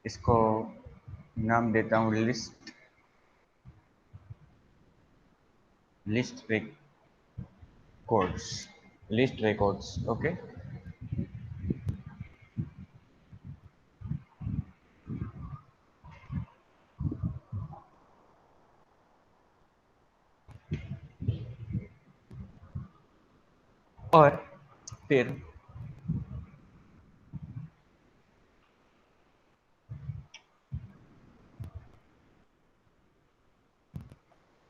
इसको नाम देता हूँ list records. List records, okay. और फिर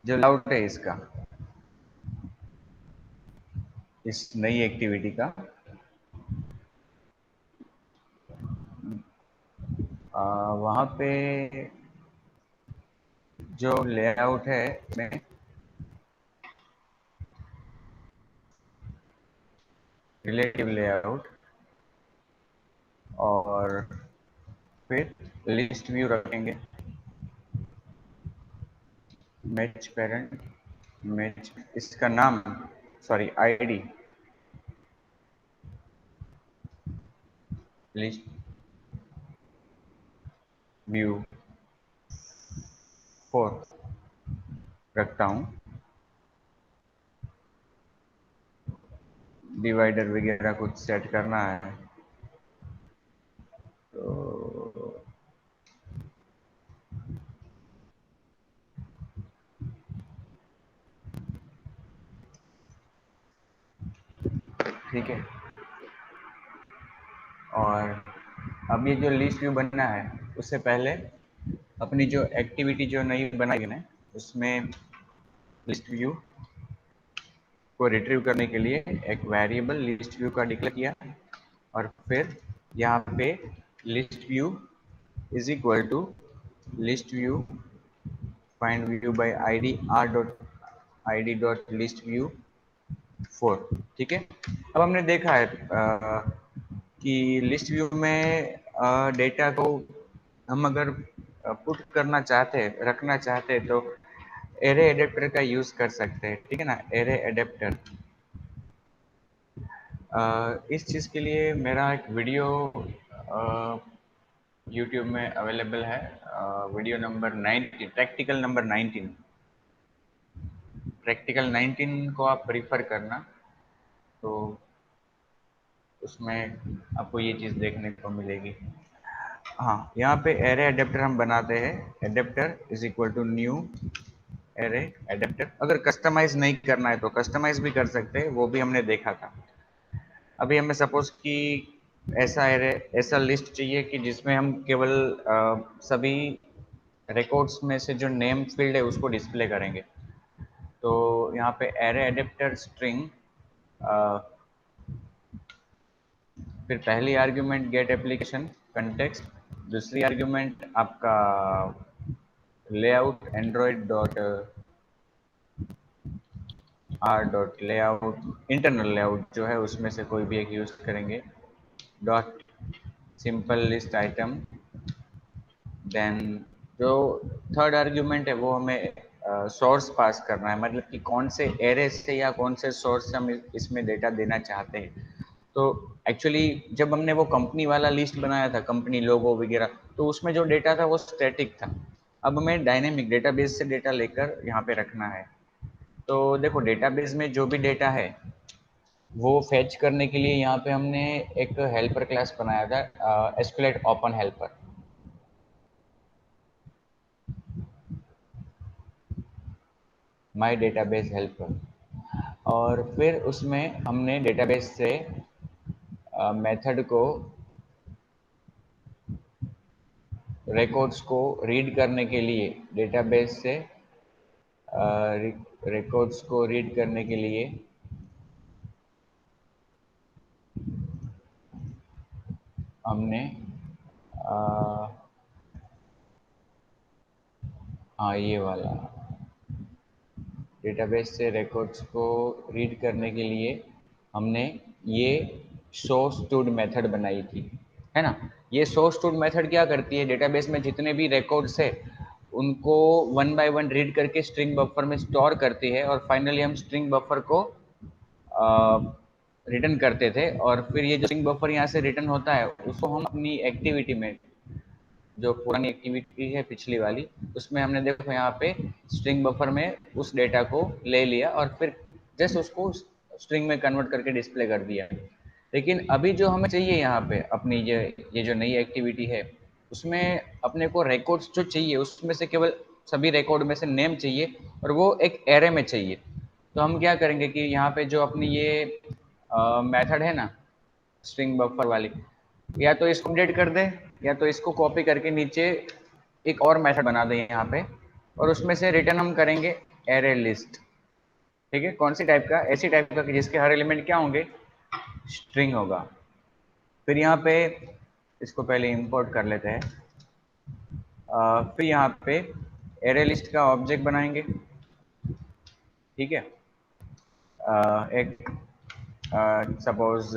जो लेआउट है इसका, इस नई एक्टिविटी का, वहाँ पे जो लेआउट है में रिलेटिव लेआउट और फिर लिस्ट व्यू रखेंगे, मैच पेरेंट, मैच इसका नाम, सॉरी आईडी, लिस्ट व्यू 4 रखता हूँ। डिवाइडर वगैरह कुछ सेट करना है तो ठीक है। और अब ये जो लिस्ट व्यू बनना है उससे पहले अपनी जो एक्टिविटी जो नई बनाई है उसमें लिस्ट व्यू को रिट्रीव करने के लिए एक वेरिएबल लिस्ट व्यू का डिक्लेयर किया और फिर यहाँ पे list view is equal to list view find view by ID R dot ID dot list view 4। ठीक है। अब हमने देखा है कि लिस्ट व्यू में डेटा को हम अगर पुट करना चाहते हैं, रखना चाहते हैं, तो एरे एडेप्टर का यूज कर सकते हैं। ठीक है ना, एरे एडेप्टर। इस चीज़ के लिए मेरा एक वीडियो यूट्यूब में अवेलेबल है, video number 19, practical number 19। Practical 19 को आप प्रीफर करना, तो उसमें आपको ये चीज़ देखने को मिलेगी। हाँ, यहाँ पे एरे एडेप्टर हम बनाते हैं, adapter is equal to new array adapter. अगर कस्टमाइज नहीं करना है तो कस्टमाइज भी कर सकते हैं, वो भी हमने देखा था। अभी हमें सपोज कि ऐसा एरे, ऐसा लिस्ट चाहिए कि जिसमें हम केवल सभी रिकॉर्ड्स में से जो नेम फील्ड है उसको डिस्प्ले करेंगे। तो यहाँ पे एरे एडेप्टर स्ट्रिंग, फिर पहली आर्ग्यूमेंट गेट एप्लीकेशन कंटेक्स्ट, दूसरी आर्ग्यूमेंट आपका layout android dot R dot layout, internal layout जो है उसमें से कोई भी एक यूज करेंगे, dot simple list item. Then जो थर्ड आर्ग्यूमेंट है वो हमें सोर्स पास करना है, मतलब कि कौन से एरे से या कौन से सोर्स से हम इसमें डेटा देना चाहते हैं। तो एक्चुअली जब हमने वो कंपनी वाला लिस्ट बनाया था, कंपनी लोगो वगैरह, तो उसमें जो डेटा था वो स्टैटिक था। अब हमें डायनेमिक डेटाबेस से डेटा लेकर यहाँ पे रखना है। तो देखो, डेटाबेस में जो भी डेटा है वो फेच करने के लिए यहाँ पे हमने एक हेल्पर क्लास बनाया था, एस्केलेट ओपन हेल्पर। माई डेटाबेस हेल्पर। और फिर उसमें हमने डेटाबेस से मेथड को, रिकॉर्ड्स को रीड करने के लिए, डेटाबेस से रिकॉर्ड्स को रीड करने के लिए हमने हाँ ये वाला, डेटाबेस से रिकॉर्ड्स को रीड करने के लिए हमने ये शो स्टूड मेथड बनाई थी, है ना। ये शो स्टूड मेथड क्या करती है, डेटाबेस में जितने भी रिकॉर्ड्स है उनको वन बाय वन रीड करके स्ट्रिंग बफर में स्टोर करती है, और फाइनली हम स्ट्रिंग बफर को रिटर्न करते थे। और फिर ये जो स्ट्रिंग बफर यहाँ से रिटर्न होता है उसको हम अपनी एक्टिविटी में जो पुरानी एक्टिविटी है पिछली वाली, उसमें हमने देखो यहाँ पे स्ट्रिंग बफर में उस डेटा को ले लिया और फिर जस्ट उसको स्ट्रिंग में कन्वर्ट करके डिस्प्ले कर दिया। लेकिन अभी जो हमें चाहिए यहाँ पे अपनी ये जो नई एक्टिविटी है, उसमें अपने को रिकॉर्ड्स जो चाहिए उसमें से केवल सभी रिकॉर्ड में से नेम चाहिए और वो एक एरे में चाहिए। तो हम क्या करेंगे कि यहाँ पे जो अपनी ये मेथड है ना स्ट्रिंग बफर वाली, या तो इसको अपडेट कर दे या तो इसको कॉपी करके नीचे एक और मेथड बना दें यहाँ पे, और उसमें से रिटर्न हम करेंगे एरे लिस्ट। ठीक है, कौन सी टाइप का? ऐसी टाइप का कि जिसके हर एलिमेंट क्या होंगे? स्ट्रिंग होगा। फिर यहाँ पे इसको पहले इंपोर्ट कर लेते हैं। फिर यहाँ पे एरे लिस्ट का ऑब्जेक्ट बनाएंगे। ठीक है, एक सपोज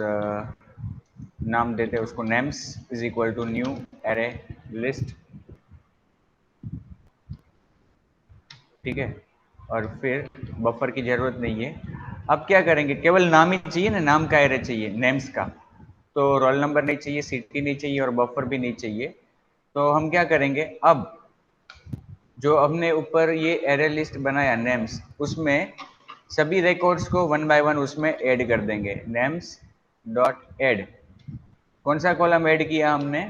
नाम देते हैं उसको names is equal to new array list. ठीक है, और फिर बफर की जरूरत नहीं है। अब क्या करेंगे, केवल नाम ही चाहिए ना, नाम का एरे चाहिए नेम्स का, तो रोल नंबर नहीं चाहिए, सिटी नहीं चाहिए और बफर भी नहीं चाहिए। तो हम क्या करेंगे, अब जो हमने ऊपर ये एरे लिस्ट बनाया नेम्स, उसमें सभी रिकॉर्ड्स को वन बाय वन उसमें ऐड कर देंगे। नेम्स डॉट ऐड, कौन सा कॉलम ऐड किया हमने?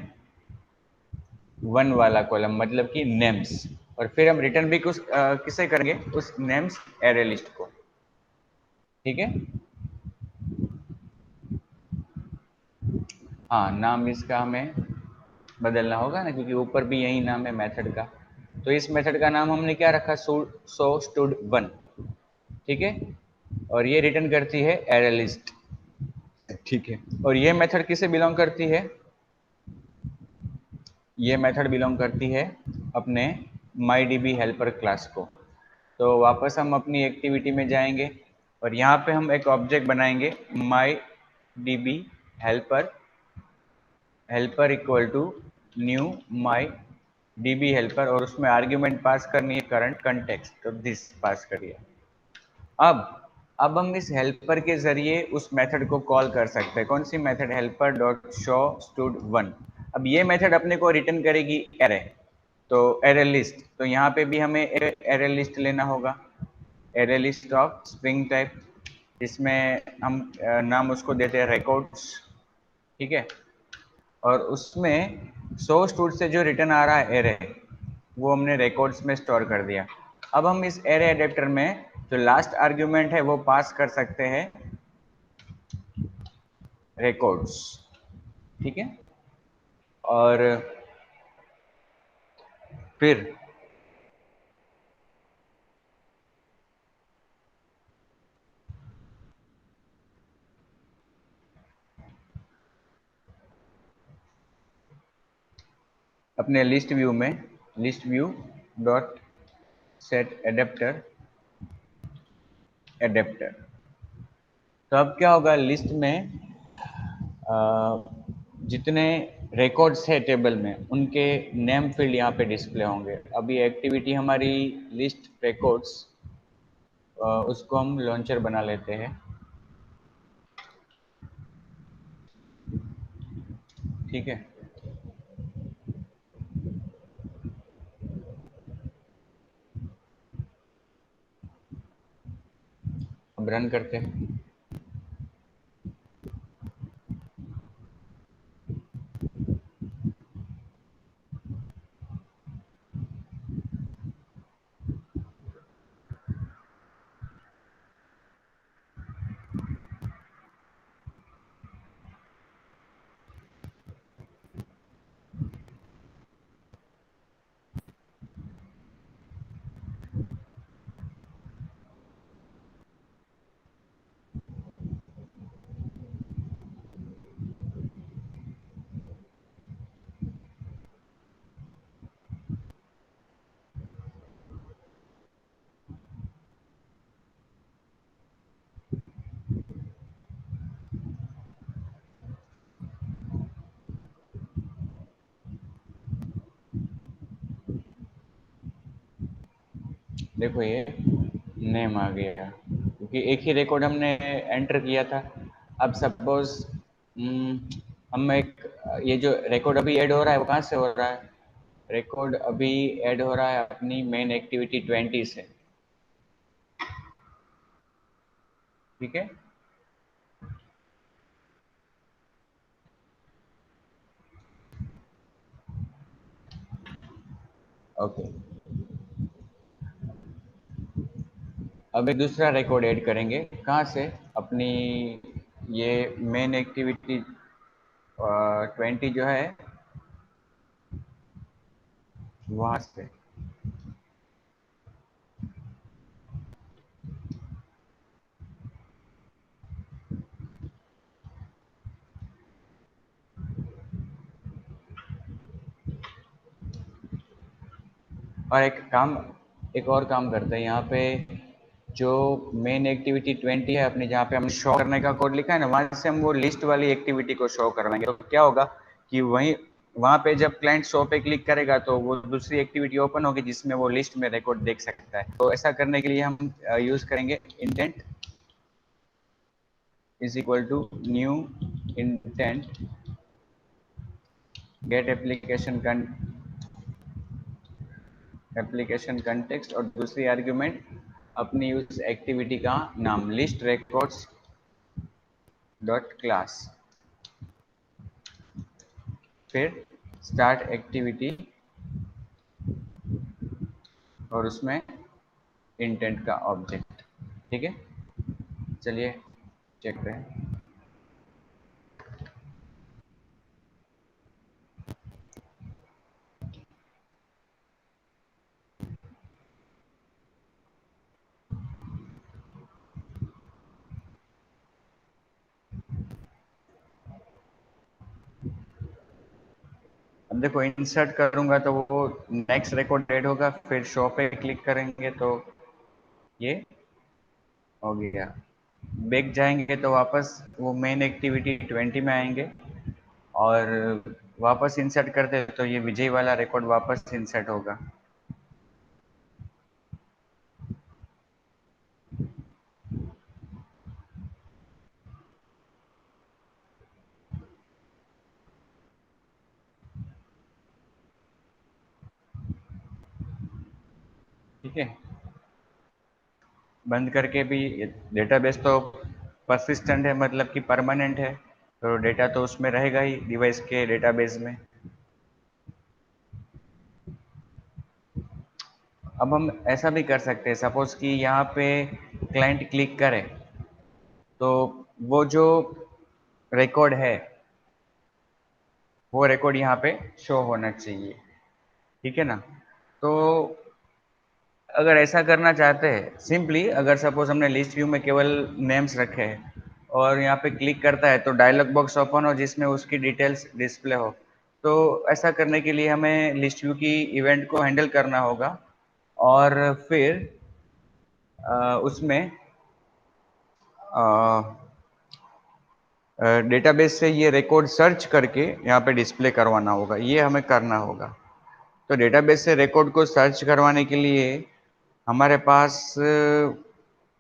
वन वाला कॉलम, मतलब कि नेम्स। और फिर हम रिटर्न भी कुछ किसे करेंगे? उस नेम्स एरे लिस्ट को। ठीक है, हाँ नाम इसका हमें बदलना होगा ना, क्योंकि ऊपर भी यही नाम है मेथड का। तो इस मेथड का नाम हमने क्या रखा? सो स्टूड वन। ठीक है, और ये रिटर्न करती है एरे लिस्ट। ठीक है, और ये मेथड किसे बिलोंग करती है? ये मेथड बिलोंग करती है अपने MyDB हेल्पर क्लास को। तो वापस हम अपनी एक्टिविटी में जाएंगे और यहाँ पे हम एक ऑब्जेक्ट बनाएंगे MyDB helper, helper equal to new MyDB helper, और उसमें आर्ग्यूमेंट पास करनी है करंट कंटेक्स्ट, तो दिस पास करिए। अब हम इस हेल्पर के जरिए उस मेथड को कॉल कर सकते हैं। कौन सी method? Helper dot show stud one. अब ये मेथड अपने को रिटर्न करेगी एरे, तो एरे लिस्ट। तो यहाँ पे भी हमें एरे लिस्ट लेना होगा, array list of string type, जिसमें हम नाम उसको देते हैं रिकॉर्ड्स। ठीक है, और उसमें सो स्टूड से जो रिटर्न आ रहा है एरे, वो हमने रिकॉर्ड्स में स्टोर कर दिया। अब हम इस एरे एडेप्टर में जो लास्ट आर्ग्यूमेंट है वो पास कर सकते हैं रिकॉर्ड्स। ठीक है, और फिर अपने लिस्ट व्यू में list view dot set adapter adapter, तो अब क्या होगा, लिस्ट में जितने रिकॉर्ड्स है टेबल में उनके नेम फील्ड यहाँ पे डिस्प्ले होंगे। अभी एक्टिविटी हमारी लिस्ट रिकॉर्ड्स, उसको हम लॉन्चर बना लेते हैं। ठीक है, अब रन करते हैं। देखो ये नेम आ गया, क्योंकि एक ही रिकॉर्ड हमने एंटर किया था। अब सपोज हम एक, ये जो रिकॉर्ड अभी ऐड हो रहा है वो कहाँ से हो रहा है? रिकॉर्ड अभी ऐड हो रहा है अपनी मेन एक्टिविटी 20 से। ठीक है, ओके। अब एक दूसरा रिकॉर्ड ऐड करेंगे, कहाँ से? अपनी ये मेन एक्टिविटी 20 जो है वहाँ से। और एक और काम करते हैं यहाँ पे। जो मेन एक्टिविटी 20 है अपनी, जहाँ पे हमने शो करने का कोड लिखा है ना, वहां से हम वो लिस्ट वाली एक्टिविटी को शो करवाएंगे। तो क्या होगा कि वहीं वहां पे जब क्लाइंट शो पे क्लिक करेगा तो वो दूसरी एक्टिविटी ओपन होगी जिसमें वो लिस्ट में रिकॉर्ड देख सकता है। तो ऐसा करने के लिए हम यूज करेंगे intent is equal to new intent get application context, और दूसरी आर्ग्यूमेंट अपनी उस एक्टिविटी का नाम लिस्ट रिकॉर्ड्स डॉट क्लास। फिर स्टार्ट एक्टिविटी और उसमें इंटेंट का ऑब्जेक्ट। ठीक है, चलिए चेक करें। अब देखो, इंसर्ट करूंगा तो वो नेक्स्ट रिकॉर्ड ऐड होगा, फिर शो पे क्लिक करेंगे तो ये हो गया। बैक जाएंगे तो वापस वो मेन एक्टिविटी 20 में आएंगे, और वापस इंसर्ट करते तो ये विजय वाला रिकॉर्ड वापस इंसर्ट होगा। ठीक है, बंद करके भी डेटाबेस तो परसिस्टेंट है, मतलब कि परमानेंट है, तो डेटा तो उसमें रहेगा ही डिवाइस के डेटाबेस में। अब हम ऐसा भी कर सकते हैं, सपोज कि यहाँ पे क्लाइंट क्लिक करे तो वो जो रिकॉर्ड है वो रिकॉर्ड यहाँ पे शो होना चाहिए। ठीक है ना? तो अगर ऐसा करना चाहते हैं सिंपली, अगर सपोज हमने लिस्ट व्यू में केवल नेम्स रखे हैं और यहाँ पे क्लिक करता है तो डायलॉग बॉक्स ओपन हो जिसमें उसकी डिटेल्स डिस्प्ले हो, तो ऐसा करने के लिए हमें लिस्ट व्यू की इवेंट को हैंडल करना होगा। और फिर उसमें डेटाबेस से ये रिकॉर्ड सर्च करके यहाँ पे डिस्प्ले करवाना होगा, ये हमें करना होगा। तो डेटाबेस से रिकॉर्ड को सर्च करवाने के लिए हमारे पास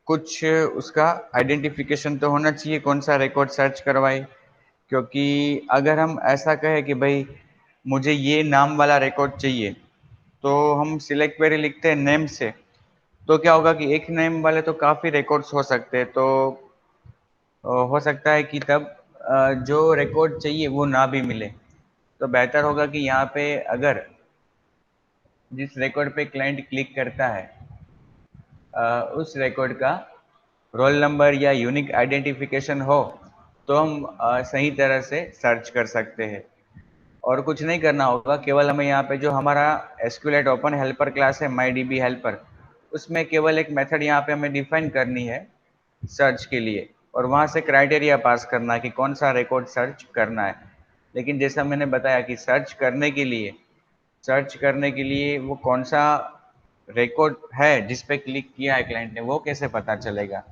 कुछ उसका आइडेंटिफिकेशन तो होना चाहिए, कौन सा रिकॉर्ड सर्च करवाए। क्योंकि अगर हम ऐसा कहें कि भाई मुझे ये नाम वाला रिकॉर्ड चाहिए, तो हम सिलेक्ट क्वेरी लिखते हैं नेम से, तो क्या होगा कि एक नेम वाले तो काफ़ी रिकॉर्ड्स हो सकते हैं, तो हो सकता है कि तब जो रिकॉर्ड चाहिए वो ना भी मिले। तो बेहतर होगा कि यहाँ पे अगर जिस रिकॉर्ड पे क्लाइंट क्लिक करता है उस रिकॉर्ड का रोल नंबर या यूनिक आइडेंटिफिकेशन हो, तो हम सही तरह से सर्च कर सकते हैं। और कुछ नहीं करना होगा, केवल हमें यहाँ पे जो हमारा एसक्यूएल ओपन हेल्पर क्लास है माई डी बी हेल्पर, उसमें केवल एक मेथड यहाँ पे हमें डिफाइन करनी है सर्च के लिए, और वहाँ से क्राइटेरिया पास करना है कि कौन सा रिकॉर्ड सर्च करना है। लेकिन जैसा मैंने बताया कि सर्च करने के लिए वो कौन सा रिकॉर्ड है जिस पे क्लिक किया है क्लाइंट ने, वो कैसे पता चलेगा?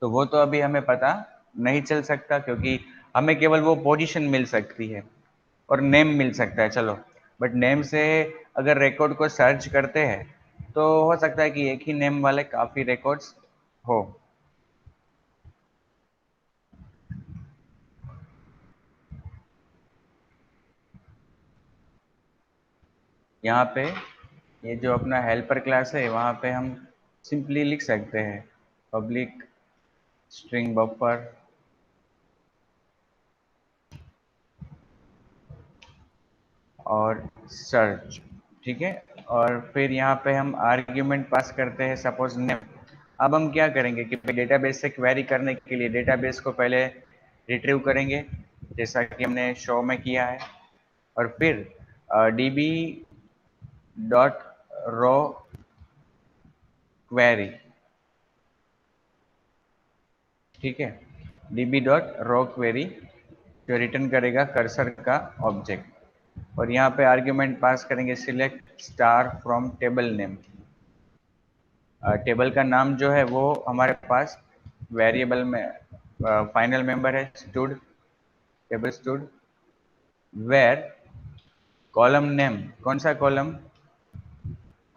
तो वो तो अभी हमें पता नहीं चल सकता, क्योंकि हमें केवल वो पोजीशन मिल सकती है और नेम मिल सकता है, चलो। बट नेम से अगर रिकॉर्ड को सर्च करते हैं तो हो सकता है कि एक ही नेम वाले काफ़ी रिकॉर्ड्स हो। यहाँ पे ये जो अपना हेल्पर क्लास है वहाँ पे हम सिंपली लिख सकते हैं पब्लिक स्ट्रिंग बफर और सर्च, ठीक है। और फिर यहाँ पे हम आर्ग्यूमेंट पास करते हैं सपोज नेम। अब हम क्या करेंगे कि डेटाबेस से क्वेरी करने के लिए डेटाबेस को पहले रिट्रीव करेंगे जैसा कि हमने शो में किया है, और फिर db डॉट रो क्वेरी, ठीक है, db डॉट रो क्वेरी जो रिटर्न करेगा कर्सर का ऑब्जेक्ट। और यहाँ पे आर्ग्यूमेंट पास करेंगे select star from table name. Table का नाम जो है वो हमारे पास वेरिएबल में फाइनल मेंबर है stud, table stud, where column name, कौन सा column,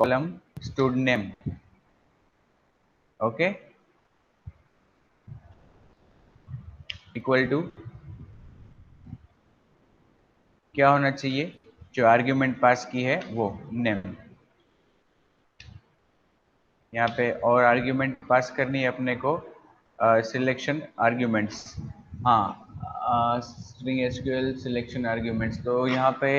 column stud name, okay, equal to क्या होना चाहिए, जो आर्ग्यूमेंट पास की है वो नेम। यहाँ पे और आर्ग्यूमेंट पास करनी है अपने को सिलेक्शन आर्ग्यूमेंट्स, हाँ स्ट्रिंग एसक्यूएल सिलेक्शन आर्ग्यूमेंट्स। तो यहाँ पे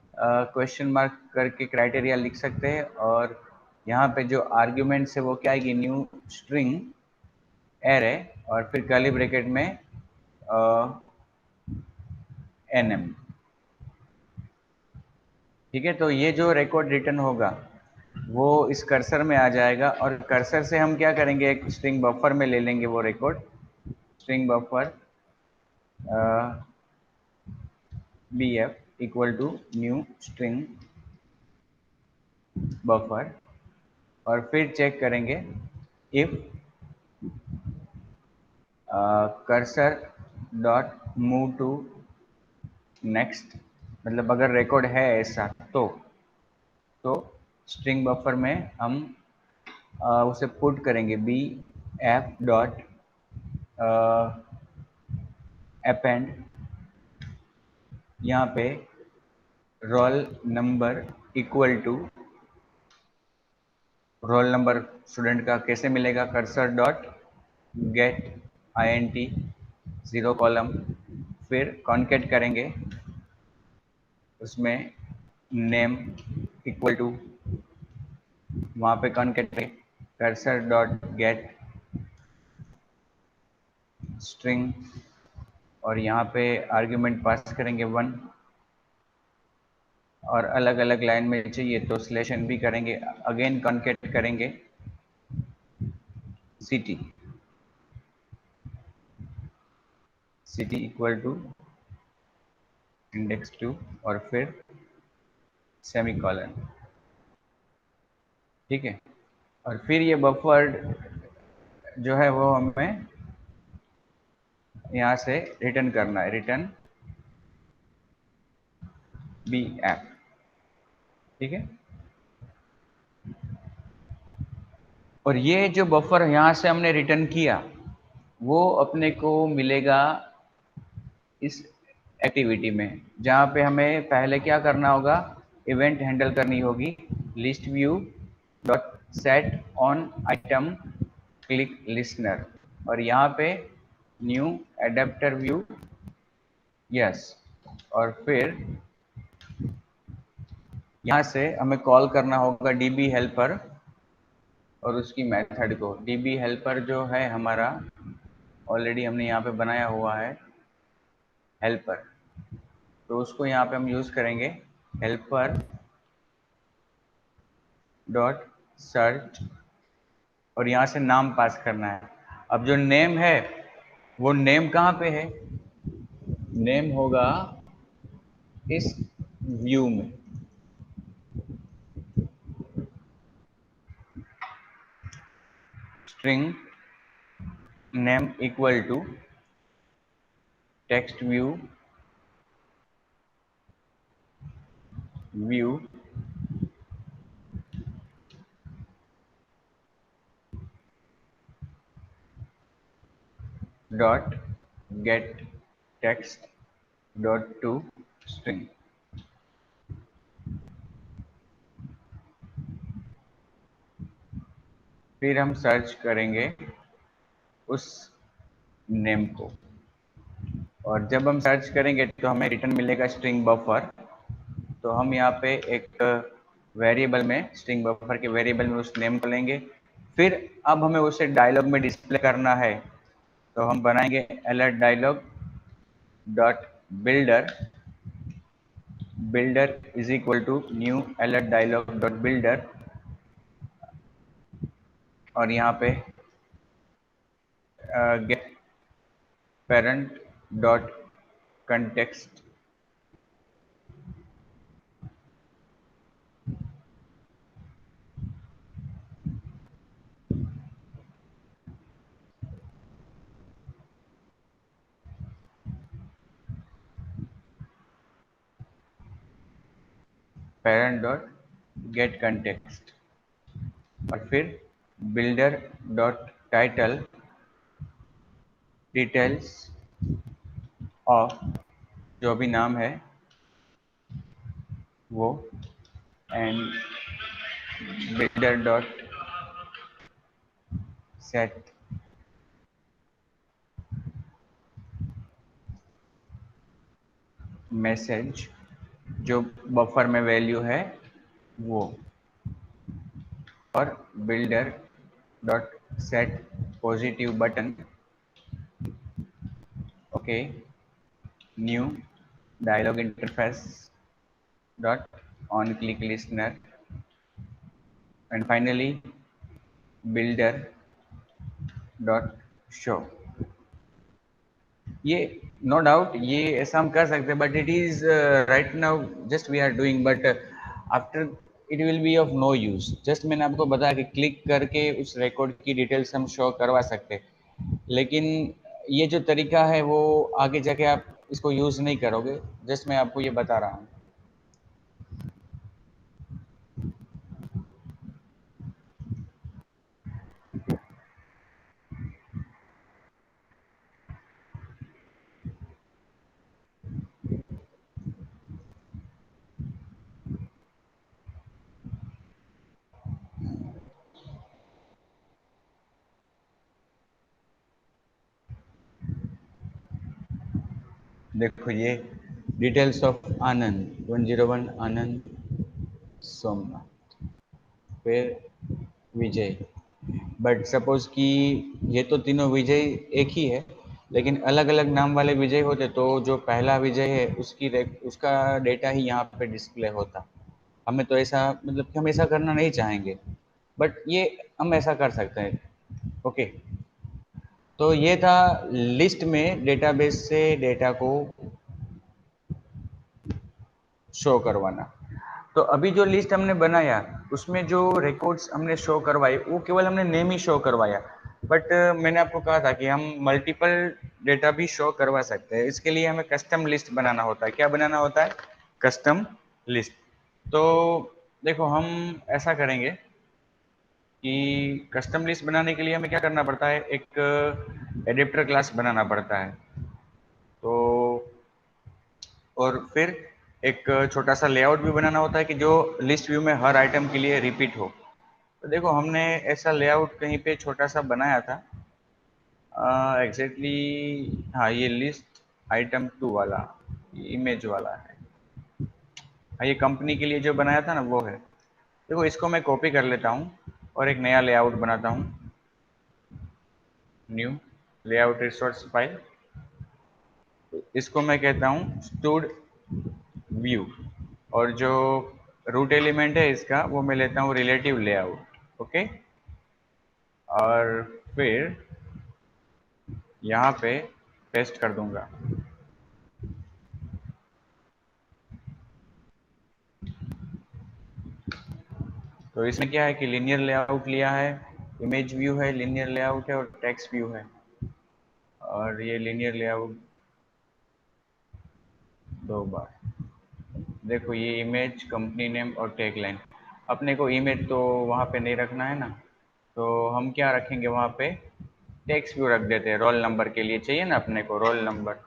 क्वेश्चन मार्क करके क्राइटेरिया लिख सकते हैं, और यहाँ पे जो आर्ग्यूमेंट्स है वो क्या आएगी, न्यू स्ट्रिंग एरे और फिर कर्ली ब्रैकेट में एनएम, ठीक है। तो ये जो रिकॉर्ड रिटर्न होगा वो इस कर्सर में आ जाएगा, और कर्सर से हम क्या करेंगे, एक स्ट्रिंग बफर में ले लेंगे वो record, string buffer bf equal to new string buffer, और फिर चेक करेंगे if cursor dot move to next, मतलब अगर रिकॉर्ड है ऐसा तो स्ट्रिंग बफर में हम उसे पुट करेंगे बी एफ डॉट अपेंड, यहाँ पे roll number equal to, roll number student का कैसे मिलेगा, cursor dot get INT zero column, फिर कॉन्केट करेंगे उसमें नेम इक्वल टू, वहाँ पे concat cursor dot get string, और यहाँ पे आर्ग्यूमेंट पास करेंगे 1, और अलग अलग लाइन में चाहिए तो स्लेशन भी करेंगे, अगेन कॉन्केट करेंगे city, city equal to index 2 और फिर सेमीकोलन, ठीक है। और फिर ये बफर जो है वो हमें यहाँ से रिटर्न करना है, रिटर्न बी एफ, ठीक है। और ये जो बफर यहाँ से हमने रिटर्न किया वो अपने को मिलेगा इस एक्टिविटी में, जहाँ पे हमें पहले क्या करना होगा, इवेंट हैंडल करनी होगी list view dot set on item click listener, और यहाँ पे न्यू एडेप्टर व्यू, यस, और फिर यहाँ से हमें कॉल करना होगा db हेल्पर और उसकी मेथड को। db हेल्पर जो है हमारा ऑलरेडी हमने यहाँ पे बनाया हुआ है हेल्पर, तो उसको यहाँ पे हम यूज करेंगे हेल्पर डॉट सर्च, और यहाँ से नाम पास करना है। अब जो नेम है वो नेम कहाँ पे है, नेम होगा इस व्यू में, string name equal to text view view dot get text dot to string, फिर हम सर्च करेंगे उस नेम को, और जब हम सर्च करेंगे तो हमें रिटर्न मिलेगा स्ट्रिंग बफर। तो हम यहाँ पे एक वेरिएबल में, स्ट्रिंग बफर के वेरिएबल में उस नेम को लेंगे। फिर अब हमें उसे डायलॉग में डिस्प्ले करना है, तो हम बनाएंगे alert dialog dot builder, builder is equal to new alert dialog dot builder, और यहाँ पे get parent dot context, parent dot get context, और फिर builder dot title details of, जो भी नाम है वो, and builder dot set message, जो बफर में वैल्यू है वो, और builder dot set positive button, okay, new dialog interface dot on click listener, and finally builder dot show. ये नो डाउट ये ऐसा हम कर सकते हैं, but it is right now just we are doing, but after it will be of no use. Just मैंने आपको बताया कि क्लिक करके उस रिकॉर्ड की डिटेल्स हम शो करवा सकते हैं, लेकिन ये जो तरीका है वो आगे जाके आप इसको यूज नहीं करोगे। जस्ट मैं आपको ये बता रहा हूँ। देखो ये डिटेल्स ऑफ आनंद 101 आनंद सोमनाथ, फिर विजय। बट सपोज कि ये तो तीनों विजय एक ही है, लेकिन अलग अलग नाम वाले विजय होते तो जो पहला विजय है उसका डेटा ही यहाँ पे डिस्प्ले होता। हमें तो ऐसा, मतलब कि हम ऐसा करना नहीं चाहेंगे, बट ये हम ऐसा कर सकते हैं। ओके, तो ये था लिस्ट में डेटाबेस से डेटा को शो करवाना। तो अभी जो लिस्ट हमने बनाया उसमें जो रिकॉर्ड्स हमने शो करवाए वो केवल हमने नेम ही शो करवाया, बट मैंने आपको कहा था कि हम मल्टीपल डेटा भी शो करवा सकते हैं। इसके लिए हमें कस्टम लिस्ट बनाना होता है। क्या बनाना होता है? Custom list. तो देखो हम ऐसा करेंगे कि कस्टम लिस्ट बनाने के लिए हमें क्या करना पड़ता है, एक एडिप्टर क्लास बनाना पड़ता है। तो और फिर एक छोटा सा लेआउट भी बनाना होता है कि जो लिस्ट व्यू में हर आइटम के लिए रिपीट हो। तो देखो हमने ऐसा लेआउट कहीं पे छोटा सा बनाया था एग्जैक्टली, हाँ ये लिस्ट आइटम 2 वाला इमेज वाला है। हाँ ये कंपनी के लिए जो बनाया था ना वो है। देखो इसको मैं कॉपी कर लेता हूँ और एक नया लेआउट बनाता हूँ, न्यू लेआउट रिसोर्स फाइल। इसको मैं कहता हूँ स्टूड व्यू, और जो रूट एलिमेंट है इसका वो मैं लेता हूँ रिलेटिव लेआउट। ओके, और फिर यहाँ पे पेस्ट कर दूंगा। तो इसमें क्या है कि लीनियर लेआउट लिया है, इमेज व्यू है, लीनियर लेआउट है, और टेक्स्ट व्यू है। और ये लीनियर लेआउट 2 बार। देखो ये इमेज, कंपनी नेम और टैग लाइन। अपने को इमेज तो वहाँ पे नहीं रखना है ना, तो हम क्या रखेंगे वहाँ पे, टेक्स्ट व्यू रख देते हैं। रोल नंबर के लिए चाहिए ना अपने को roll number,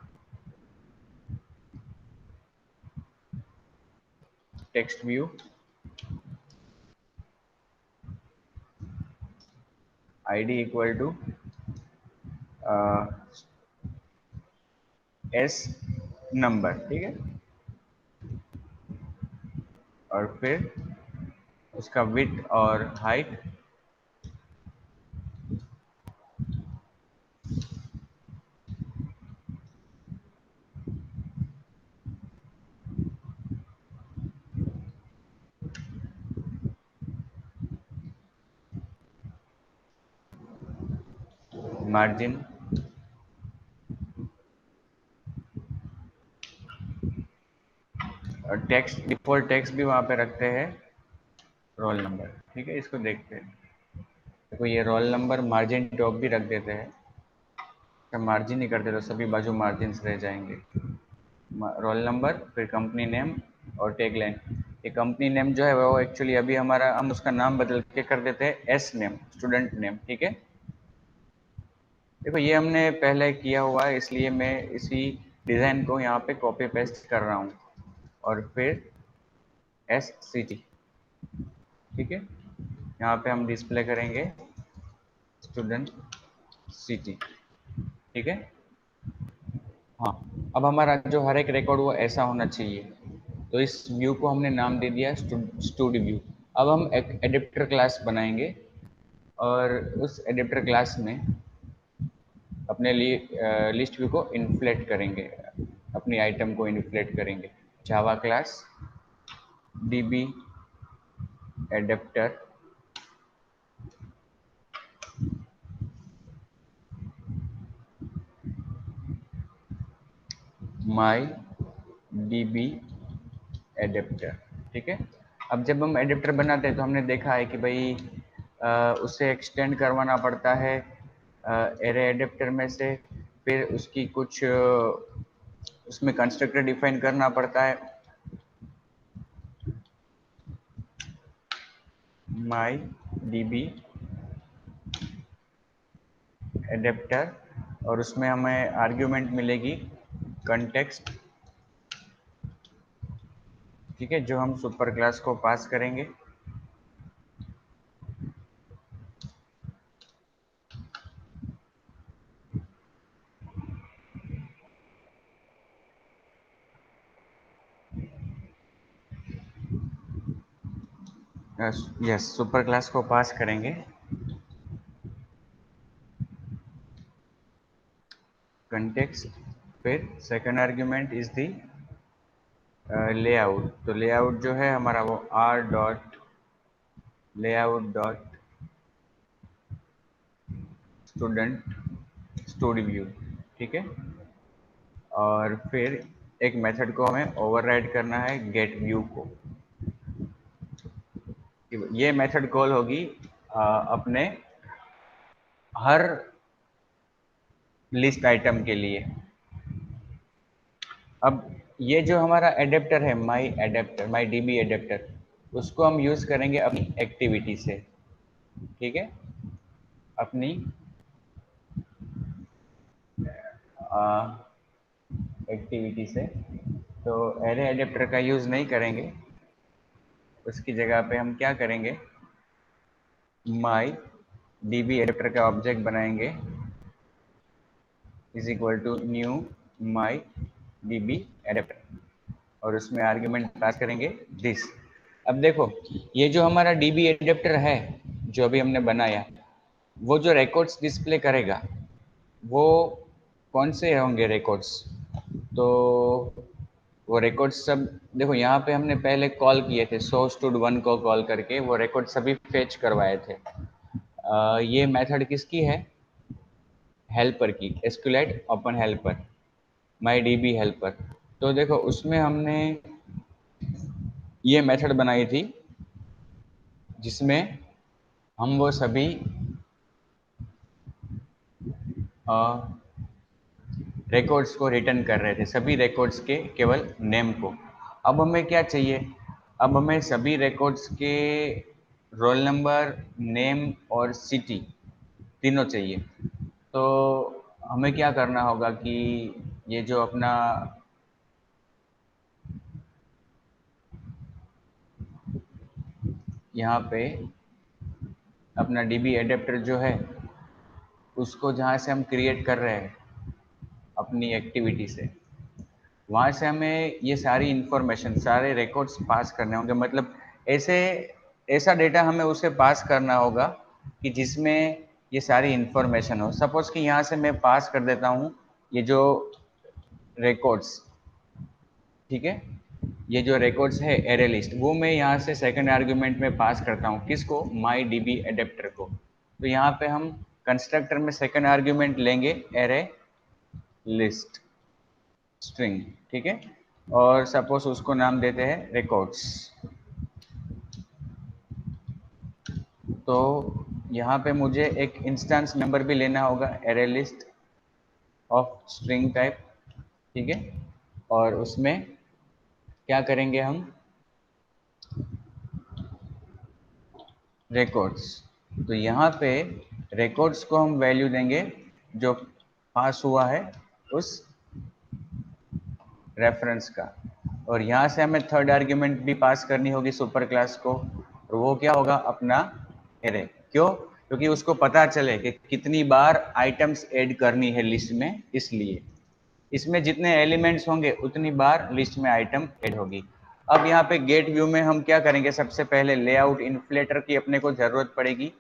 text view. ID equal to S number, ठीक है। और फिर उसका विड्थ और हाइट मार्जिन और टेक्स्ट, डिफॉल्ट टेक्स्ट भी वहाँ पे रखते हैं रोल नंबर, ठीक है। इसको देखते हैं, देखो ये रोल नंबर मार्जिन टॉप भी रख देते हैं, तो मार्जिन ही करते तो सभी बाजू मार्जिन रह जाएंगे। रोल नंबर, फिर कंपनी नेम और टैग लाइन। ये कंपनी नेम जो है वो एक्चुअली अभी हमारा, हम उसका नाम बदल के कर देते हैं एस नेम, स्टूडेंट नेम, ठीक है। देखो ये हमने पहले किया हुआ है, इसलिए मैं इसी डिज़ाइन को यहाँ पे कॉपी पेस्ट कर रहा हूँ। और फिर एस सी टी, ठीक है। यहाँ पे हम डिस्प्ले करेंगे स्टूडेंट सिटी, ठीक है। हाँ, अब हमारा जो हर एक रिकॉर्ड वो ऐसा होना चाहिए। तो इस व्यू को हमने नाम दे दिया स्टूड व्यू। अब हम एक एडिप्टर क्लास बनाएंगे और उस एडिप्टर क्लास में अपने लिए लिस्ट व्यू को इन्फ्लेट करेंगे, अपनी आइटम को इन्फ्लेट करेंगे। जावा क्लास डीबी एडेप्टर माई डीबी एडेप्टर, ठीक है। अब जब हम एडेप्टर बनाते हैं तो हमने देखा है कि भाई उसे एक्सटेंड करवाना पड़ता है एरे एडेप्टर में से, फिर उसकी कुछ उसमें कंस्ट्रक्टर डिफाइन करना पड़ता है, माई डीबी एडेप्टर, और उसमें हमें आर्ग्यूमेंट मिलेगी कंटेक्स्ट, ठीक है, जो हम सुपर क्लास को पास करेंगे। यस, सुपर क्लास को पास करेंगे कंटेक्स्ट, फिर second argument is the layout. तो लेआउट जो है हमारा वो are dot layout dot student story view, ठीक है। और फिर एक मेथड को हमें ओवरराइड करना है गेट व्यू को। ये मेथड कॉल होगी अपने हर लिस्ट आइटम के लिए। अब ये जो हमारा एडेप्टर है, माई एडेप्टर, माई डीबी एडेप्टर, उसको हम यूज करेंगे अपनी एक्टिविटी से, ठीक है, अपनी एक्टिविटी से। तो एरे एडेप्टर का यूज नहीं करेंगे, उसकी जगह पे हम क्या करेंगे, माई डीबी एडेप्टर का ऑब्जेक्ट बनाएंगे is equal to new my DB adapter, और उसमें आर्ग्यूमेंट पास करेंगे दिस। अब देखो ये जो हमारा डीबी एडेप्टर है जो अभी हमने बनाया, वो जो रिकॉर्ड्स डिस्प्ले करेगा वो कौन से होंगे रिकॉर्ड्स, तो वो रिकॉर्ड्स सब देखो यहाँ पे हमने पहले कॉल किए थे सो स्टूड वन को कॉल करके, वो रिकॉर्ड सभी फेच करवाए थे। ये मेथड किसकी है, हेल्पर की, एसक्यूएलाइट open helper, my DB helper. तो देखो उसमें हमने ये मेथड बनाई थी जिसमें हम वो सभी रिकॉर्ड्स को रिटर्न कर रहे थे, सभी रिकॉर्ड्स के केवल नेम को। अब हमें क्या चाहिए, अब हमें सभी रिकॉर्ड्स के रोल नंबर, नेम और सिटी तीनों चाहिए। तो हमें क्या करना होगा कि ये जो अपना यहाँ पे अपना डीबी एडेप्टर जो है उसको जहाँ से हम क्रिएट कर रहे हैं अपनी एक्टिविटी से, वहाँ से हमें ये सारी इंफॉर्मेशन, सारे रिकॉर्ड्स पास करने होंगे। मतलब ऐसे ऐसा डेटा हमें उसे पास करना होगा कि जिसमें ये सारी इंफॉर्मेशन हो। सपोज कि यहाँ से मैं पास कर देता हूँ ये जो रिकॉर्ड्स, ठीक है, ये जो रिकॉर्ड्स है एरे लिस्ट, वो मैं यहाँ से सेकंड आर्गुमेंट में पास करता हूँ। किसको? माई डीबी एडेप्टर को। तो यहाँ पे हम कंस्ट्रक्टर में सेकंड आर्गुमेंट लेंगे एरे लिस्ट स्ट्रिंग, ठीक है, और सपोज उसको नाम देते हैं रिकॉर्ड्स। तो यहाँ पे मुझे एक इंस्टेंस नंबर भी लेना होगा array list of string type, ठीक है, और उसमें क्या करेंगे हम? रिकॉर्ड्स। तो यहाँ पे रिकॉर्ड्स को हम वैल्यू देंगे जो पास हुआ है उस रेफरेंस का, और यहाँ से हमें थर्ड आर्ग्यूमेंट भी पास करनी होगी सुपर क्लास को, और वो क्या होगा? अपना एरे। क्यों? क्योंकि उसको पता चले कि कितनी बार आइटम्स ऐड करनी है लिस्ट में, इसलिए इसमें जितने एलिमेंट्स होंगे उतनी बार लिस्ट में आइटम ऐड होगी। अब यहाँ पे गेट व्यू में हम क्या करेंगे? सबसे पहले लेआउट इन्फ्लेटर की अपने को जरूरत पड़ेगी।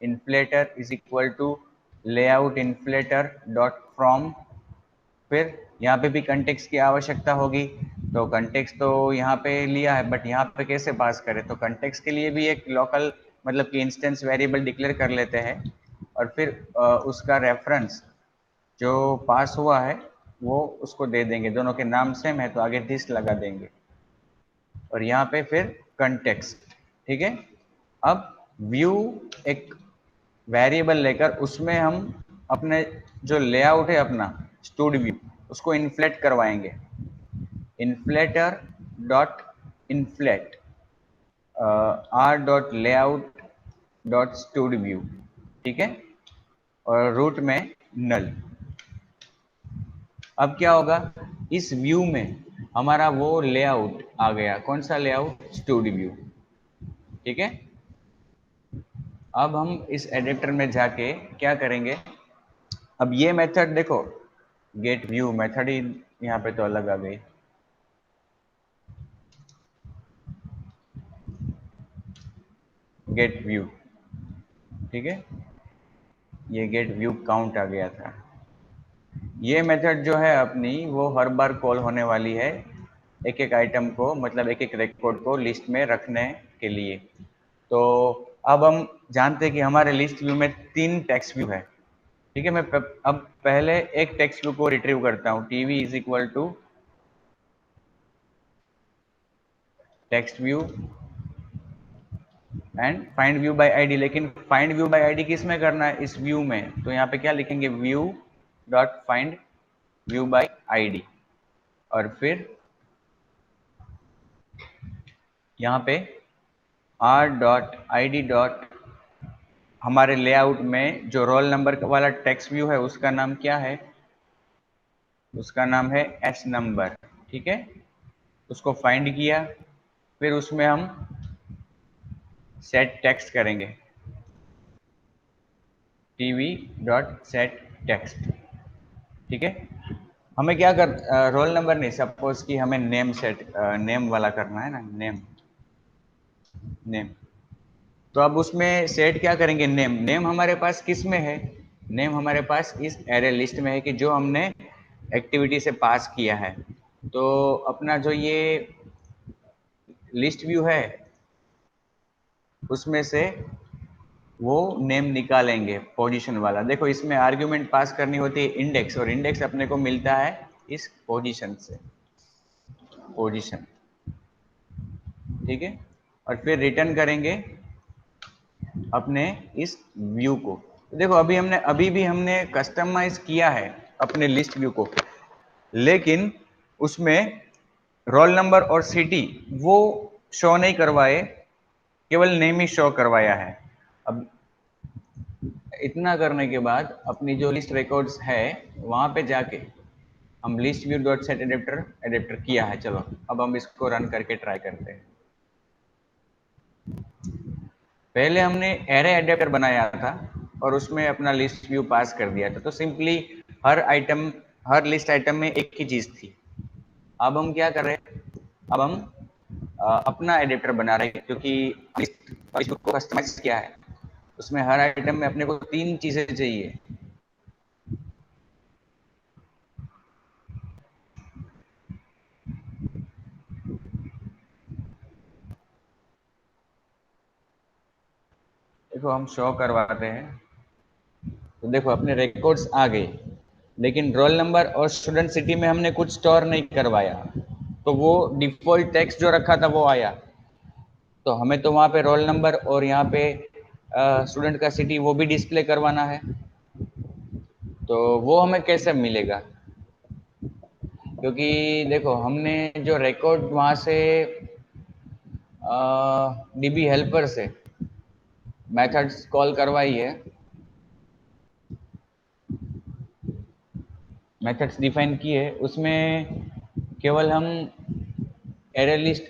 Inflater is equal to layout inflater dot from. फिर यहाँ पे भी कंटेक्स्ट की आवश्यकता होगी, तो कंटेक्स्ट तो यहाँ पे लिया है, बट यहाँ पे कैसे पास करें? तो कंटेक्स्ट के लिए भी एक लोकल, मतलब कि इंस्टेंस वेरिएबल डिक्लेयर कर लेते हैं, और फिर उसका रेफरेंस जो पास हुआ है वो उसको दे देंगे। दोनों के नाम सेम है तो आगे दिस लगा देंगे, और यहाँ पे फिर कंटेक्स्ट, ठीक है। अब व्यू एक वेरिएबल लेकर उसमें हम अपने जो लेआउट है अपना स्टूड व्यू, उसको इन्फ्लेट करवाएंगे। Inflator dot inflate are dot layout dot stood view, ठीक है, और रूट में नल। अब क्या होगा? इस व्यू में हमारा वो लेआउट आ गया। कौन सा लेआउट? स्टूड व्यू, ठीक है। अब हम इस एडिटर में जाके क्या करेंगे? अब ये मेथड देखो, गेट व्यू मेथड ही यहाँ पे तो अलग आ गई। गेट व्यू, ठीक है, ये गेट व्यू काउंट आ गया था। ये मेथड जो है अपनी, वो हर बार कॉल होने वाली है एक एक आइटम को, मतलब एक एक रिकॉर्ड को लिस्ट में रखने के लिए। तो अब हम जानते हैं कि हमारे लिस्ट व्यू में 3 टेक्स्ट व्यू है, ठीक है। मैं अब पहले एक टेक्स्ट व्यू को रिट्रीव करता हूँ, TV is equal to text view and find view by ID. लेकिन फाइंड व्यू बाय आईडी किस में करना है? इस व्यू में। तो यहाँ पे क्या लिखेंगे? View dot find view by ID, और फिर यहाँ पे are dot I D dot, हमारे लेआउट में जो रोल नंबर वाला टेक्स्ट व्यू है उसका नाम क्या है? उसका नाम है एस नंबर, ठीक है। उसको फाइंड किया, फिर उसमें हम सेट टेक्स्ट करेंगे, टीवी डॉट सेट टेक्स्ट, ठीक है। हमें क्या कर, रोल नंबर नहीं, सपोज कि हमें नेम सेट, नेम वाला करना है ना, नेम नेम। तो अब उसमें सेट क्या करेंगे? नेम। नेम हमारे पास किस में है? नेम हमारे पास इस एरे लिस्ट में है कि जो हमने एक्टिविटी से पास किया है। तो अपना जो ये लिस्ट व्यू है उसमें से वो नेम निकालेंगे पोजीशन वाला। देखो इसमें आर्ग्यूमेंट पास करनी होती है इंडेक्स, और इंडेक्स अपने को मिलता है इस पोजीशन से, पोजीशन, ठीक है। और फिर रिटर्न करेंगे अपने इस व्यू को। तो देखो अभी भी हमने कस्टमाइज किया है अपने लिस्ट व्यू को, लेकिन उसमें रोल नंबर और सिटी वो शो नहीं करवाए, केवल नेम ही शो करवाया है। अब इतना करने के बाद अपनी जो लिस्ट रिकॉर्ड्स है वहां पे जाके हम list view dot set adapter adapter किया है। चलो अब हम इसको रन करके ट्राई करते हैं। पहले हमने एरे एडेप्टर बनाया था और उसमें अपना लिस्ट व्यू पास कर दिया था। तो सिंपली हर लिस्ट आइटम में एक ही चीज थी। अब हम क्या कर रहे हैं, अब हम अपना एडिटर बना रहे हैं, क्योंकि लिस्ट को कस्टमाइज किया है, उसमें हर आइटम में अपने को 3 चीजें चाहिए। देखो हम शो करवाते हैं, तो देखो अपने रिकॉर्ड्स आ गए, लेकिन रोल नंबर और स्टूडेंट सिटी में हमने कुछ स्टोर नहीं करवाया, तो वो डिफॉल्ट टेक्स्ट जो रखा था वो आया। तो हमें तो वहाँ पे रोल नंबर और यहाँ पे स्टूडेंट का सिटी वो भी डिस्प्ले करवाना है। तो वो हमें कैसे मिलेगा, क्योंकि देखो हमने जो रिकॉर्ड वहाँ से डीबी हेल्पर से मेथड्स कॉल करवाई है, मेथड्स डिफाइन किए, उसमें केवल हम एरे लिस्ट,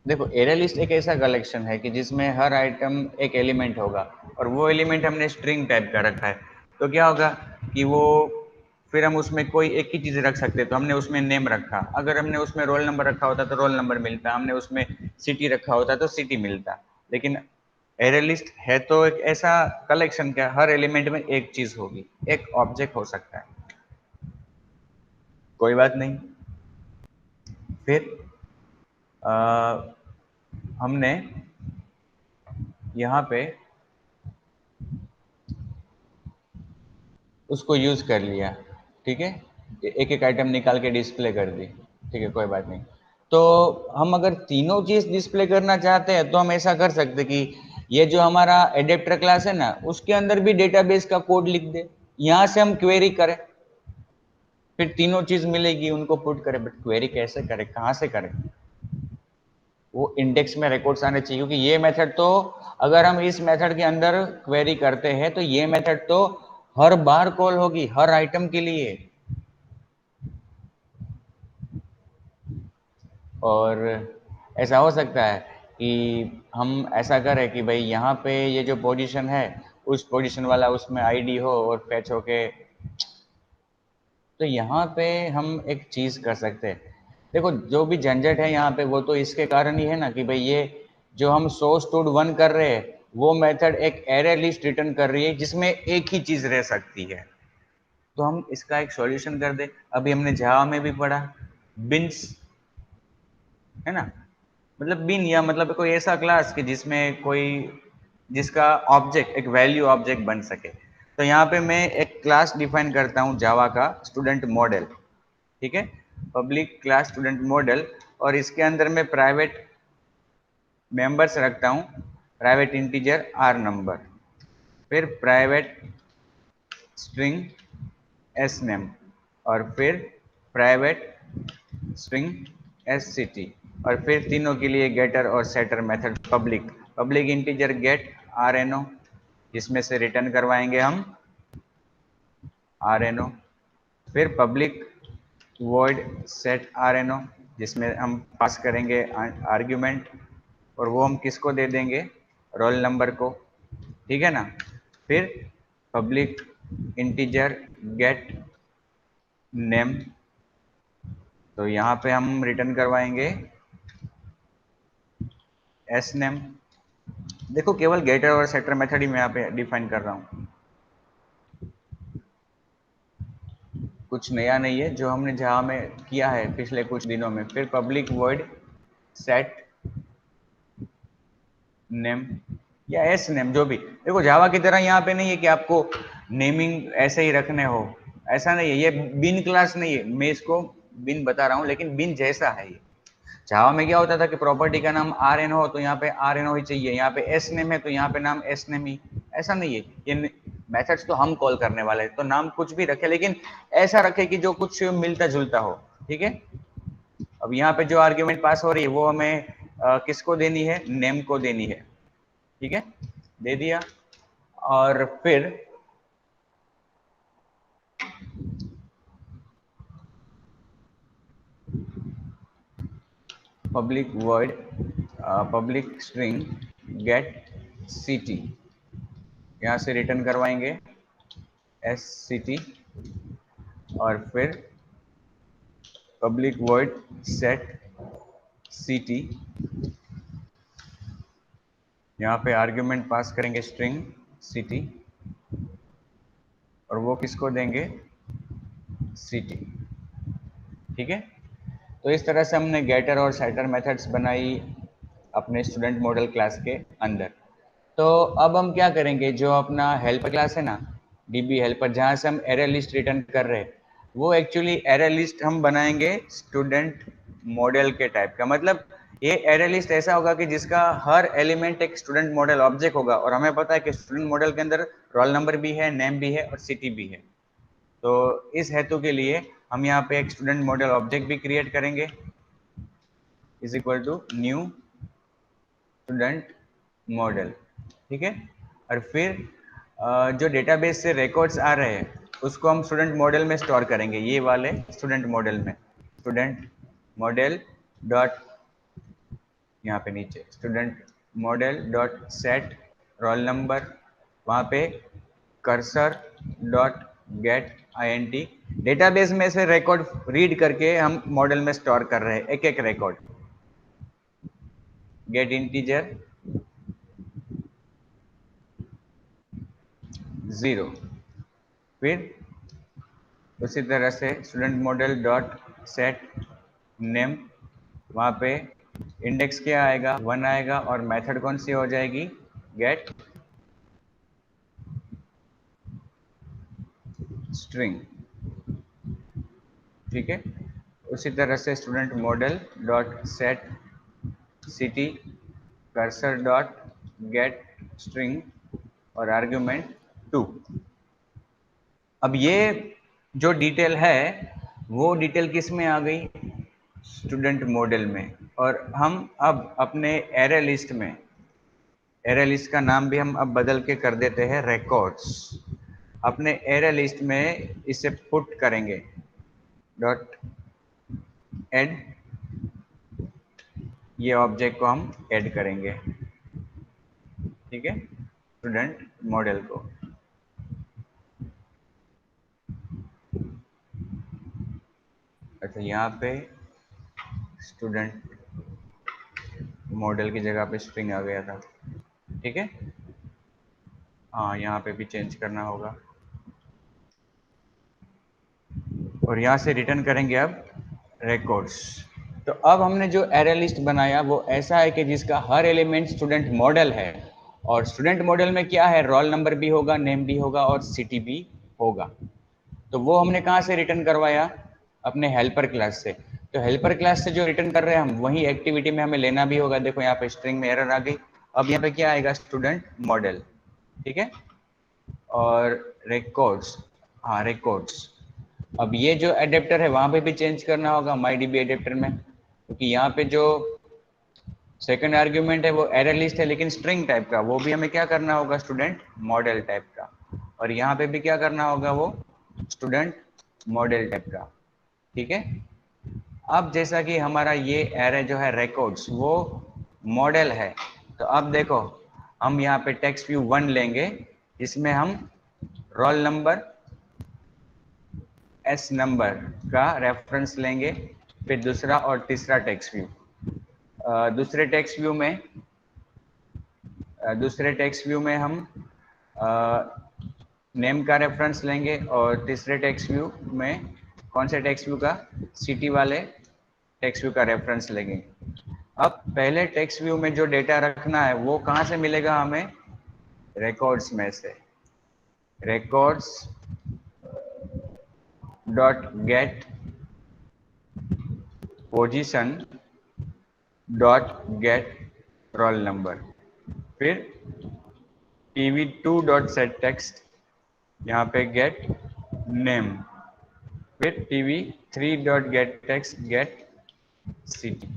देखो एरे लिस्ट एक ऐसा कलेक्शन है कि जिसमें हर आइटम एक एलिमेंट होगा, और वो एलिमेंट हमने स्ट्रिंग टाइप का रखा है। तो क्या होगा कि वो फिर हम उसमें कोई एक ही चीज रख सकते हैं। तो हमने उसमें नेम रखा, अगर हमने उसमें रोल नंबर रखा होता तो रोल नंबर मिलता, हमने उसमें सिटी रखा होता तो सिटी मिलता। लेकिन एरे लिस्ट है तो एक ऐसा कलेक्शन, क्या हर एलिमेंट में एक चीज होगी, एक ऑब्जेक्ट हो सकता है। कोई बात नहीं। फिर हमने यहाँ पे उसको यूज कर लिया, ठीक है, एक एक आइटम निकाल के डिस्प्ले कर दी, ठीक है, कोई बात नहीं। तो हम अगर तीनों चीज डिस्प्ले करना चाहते हैं तो हम ऐसा कर सकते कि ये जो हमारा एडेप्टर क्लास है ना, उसके अंदर भी डेटाबेस का कोड लिख दे, यहां से हम क्वेरी करें, फिर तीनों चीज मिलेगी, उनको पुट करें। बट क्वेरी कैसे करें, कहाँ से करें, वो इंडेक्स में रिकॉर्ड्स आने चाहिए, क्योंकि ये मेथड तो, अगर हम इस मेथड के अंदर क्वेरी करते हैं तो ये मेथड तो हर बार कॉल होगी, हर आइटम के लिए। और ऐसा हो सकता है कि हम ऐसा करें कि भाई यहाँ पे ये जो पोजीशन है, उस पोजीशन वाला उसमें आईडी हो और फैच होके, तो यहाँ पे हम एक चीज कर सकते हैं। देखो जो भी झंझट है यहाँ पे, वो तो इसके कारण ही है ना कि भाई ये जो हम सो स्टूड वन कर रहे हैं, वो मेथड एक एरे लिस्ट रिटर्न कर रही है जिसमें एक ही चीज रह सकती है। तो हम इसका एक सॉल्यूशन कर दे। अभी हमने जावा में भी पढ़ा बिन्स, है ना, मतलब बिन या मतलब कोई ऐसा क्लास कि जिसमें कोई, जिसका ऑब्जेक्ट एक वैल्यू ऑब्जेक्ट बन सके। तो यहाँ पे मैं एक क्लास डिफाइन करता हूँ जावा का, स्टूडेंट मॉडल, ठीक है, पब्लिक क्लास स्टूडेंट मॉडल, और इसके अंदर मैं प्राइवेट मेंबर्स रखता हूँ, प्राइवेट इंटीजर आर नंबर, फिर प्राइवेट स्ट्रिंग एस नेम, और फिर प्राइवेट स्ट्रिंग एस सिटी, और फिर तीनों के लिए गेटर और setter method public, public integer get R N O, जिसमें से रिटर्न करवाएंगे हम आर एन ओ, फिर public void set R N O, जिसमें हम पास करेंगे आर्ग्यूमेंट, और वो हम किसको दे देंगे, रोल नंबर को, ठीक है ना। फिर पब्लिक इंटीजर गेट नेम, तो यहाँ पे हम रिटर्न करवाएंगे एस नेम। देखो केवल गेटर और सेटर मेथड ही मैं यहाँ पे डिफाइन कर रहा हूँ, कुछ नया नहीं है जो हमने जावा में किया है पिछले कुछ दिनों में। फिर पब्लिक वर्ड सेट नेम या एस नेम, जो भी, देखो जावा की तरह यहाँ पे नहीं है कि आपको नेमिंग ऐसे ही रखने हो, ऐसा नहीं है, ये बिन क्लास नहीं है, मैं इसको बिन बता रहा हूँ, लेकिन बिन जैसा है ये। जावा में क्या होता था कि प्रॉपर्टी का नाम आर एन हो तो यहाँ पे आर एन हो ही चाहिए, यहाँ पे एस नेम है तो यहाँ पे नाम एस नेम ही, ऐसा नहीं है। ये मेथड्स तो हम कॉल करने वाले हैं, तो नाम कुछ भी रखे, लेकिन ऐसा रखे कि जो कुछ मिलता जुलता हो, ठीक है। अब यहाँ पे जो आर्ग्यूमेंट पास हो रही है वो हमें किसको देनी है, नेम को देनी है, ठीक है, दे दिया। और फिर public word, public string get city, यहाँ से रिटर्न करवाएंगे SCT और फिर पब्लिक वॉइड सेट CT, यहाँ पे आर्ग्यूमेंट पास करेंगे स्ट्रिंग CT और वो किसको देंगे CT। ठीक है, तो इस तरह से हमने गेटर और सेटर मेथड्स बनाई अपने स्टूडेंट मॉडल क्लास के अंदर। तो अब हम क्या करेंगे, जो अपना हेल्पर क्लास है ना, DB हेल्पर, जहाँ से हम एरे लिस्ट रिटर्न कर रहे हैं, वो एक्चुअली एरे लिस्ट हम बनाएंगे स्टूडेंट मॉडल के टाइप का। मतलब ये एरे लिस्ट ऐसा होगा कि जिसका हर एलिमेंट एक स्टूडेंट मॉडल ऑब्जेक्ट होगा, और हमें पता है कि स्टूडेंट मॉडल के अंदर रोल नंबर भी है, नेम भी है और सिटी भी है। तो इस हेतु के लिए हम यहाँ पे एक स्टूडेंट मॉडल ऑब्जेक्ट भी क्रिएट करेंगे, is equal to new student model. ठीक है, और फिर जो डेटाबेस से रिकॉर्ड्स आ रहे हैं उसको हम स्टूडेंट मॉडल में स्टोर करेंगे, ये वाले स्टूडेंट मॉडल में। स्टूडेंट मॉडल डॉट, यहाँ पे नीचे student model dot set roll number, वहाँ पे cursor dot get INT। Database में से रिकॉर्ड रीड करके हम मॉडल में स्टोर कर रहे हैं एक एक रिकॉर्ड। गेट इंटीजर 0, फिर उसी तरह से student model dot set name, वहाँ पे इंडेक्स क्या आएगा, 1 आएगा, और मेथड कौन सी हो जाएगी, गेट स्ट्रिंग। ठीक है, उसी तरह से student model dot set city cursor dot get string और आर्ग्यूमेंट 2। अब ये जो डिटेल है वो डिटेल किस में आ गई, स्टूडेंट मॉडल में। और हम अब अपने एरे लिस्ट में, एरे लिस्ट का नाम भी हम अब बदल के कर देते हैं रिकॉर्ड्स। अपने एरे लिस्ट में इसे पुट करेंगे डॉट ऐड, ये ऑब्जेक्ट को हम ऐड करेंगे। ठीक है, स्टूडेंट मॉडल को। अच्छा, यहाँ पे स्टूडेंट मॉडल की जगह पे स्ट्रिंग आ गया था। ठीक है, हाँ यहाँ पे भी चेंज करना होगा, और यहाँ से रिटर्न करेंगे अब रिकॉर्ड्स। तो अब हमने जो एरे लिस्ट बनाया वो ऐसा है कि जिसका हर एलिमेंट स्टूडेंट मॉडल है, और स्टूडेंट मॉडल में क्या है, रोल नंबर भी होगा, नेम भी होगा और सिटी भी होगा। तो वो हमने कहाँ से रिटर्न करवाया, अपने हेल्पर क्लास से। तो हेल्पर क्लास से जो रिटर्न कर रहे हैं हम, वही एक्टिविटी में हमें लेना भी होगा। देखो यहाँ पे स्ट्रिंग में एरर आ गई, अब यहाँ पे क्या आएगा, स्टूडेंट मॉडल। ठीक है, और रिकॉर्ड्स, हाँ रिकॉर्ड्स। अब ये जो एडेप्टर है वहां पे भी चेंज करना होगा MyDB एडेप्टर में, क्योंकि यहाँ पे जो सेकंड आर्ग्यूमेंट है वो एरर लिस्ट है लेकिन स्ट्रिंग टाइप का, वो भी हमें क्या करना होगा, स्टूडेंट मॉडल टाइप का। और यहाँ पे भी क्या करना होगा, वो स्टूडेंट मॉडल टाइप का। ठीक है, अब जैसा कि हमारा ये एरे जो है रिकॉर्ड्स वो मॉडल है, तो अब देखो हम यहाँ पे टेक्स्ट व्यू 1 लेंगे, जिसमें हम रोल नंबर S नंबर का रेफरेंस लेंगे, फिर दूसरा और तीसरा टेक्स्ट व्यू। दूसरे टेक्स्ट व्यू में हम नेम का रेफरेंस लेंगे, और तीसरे टेक्स्ट व्यू में कौन से टेक्स्ट व्यू का, सिटी वाले टेक्स्ट व्यू का रेफरेंस लेंगे। अब पहले टेक्स्ट व्यू में जो डेटा रखना है वो कहाँ से मिलेगा हमें, रिकॉर्ड्स में से। Records dot gate position dot get roll number, फिर tv2 डॉट सेट टेक्स्ट, यहाँ पे गेट नेम, फिर tv3 dot get text get city.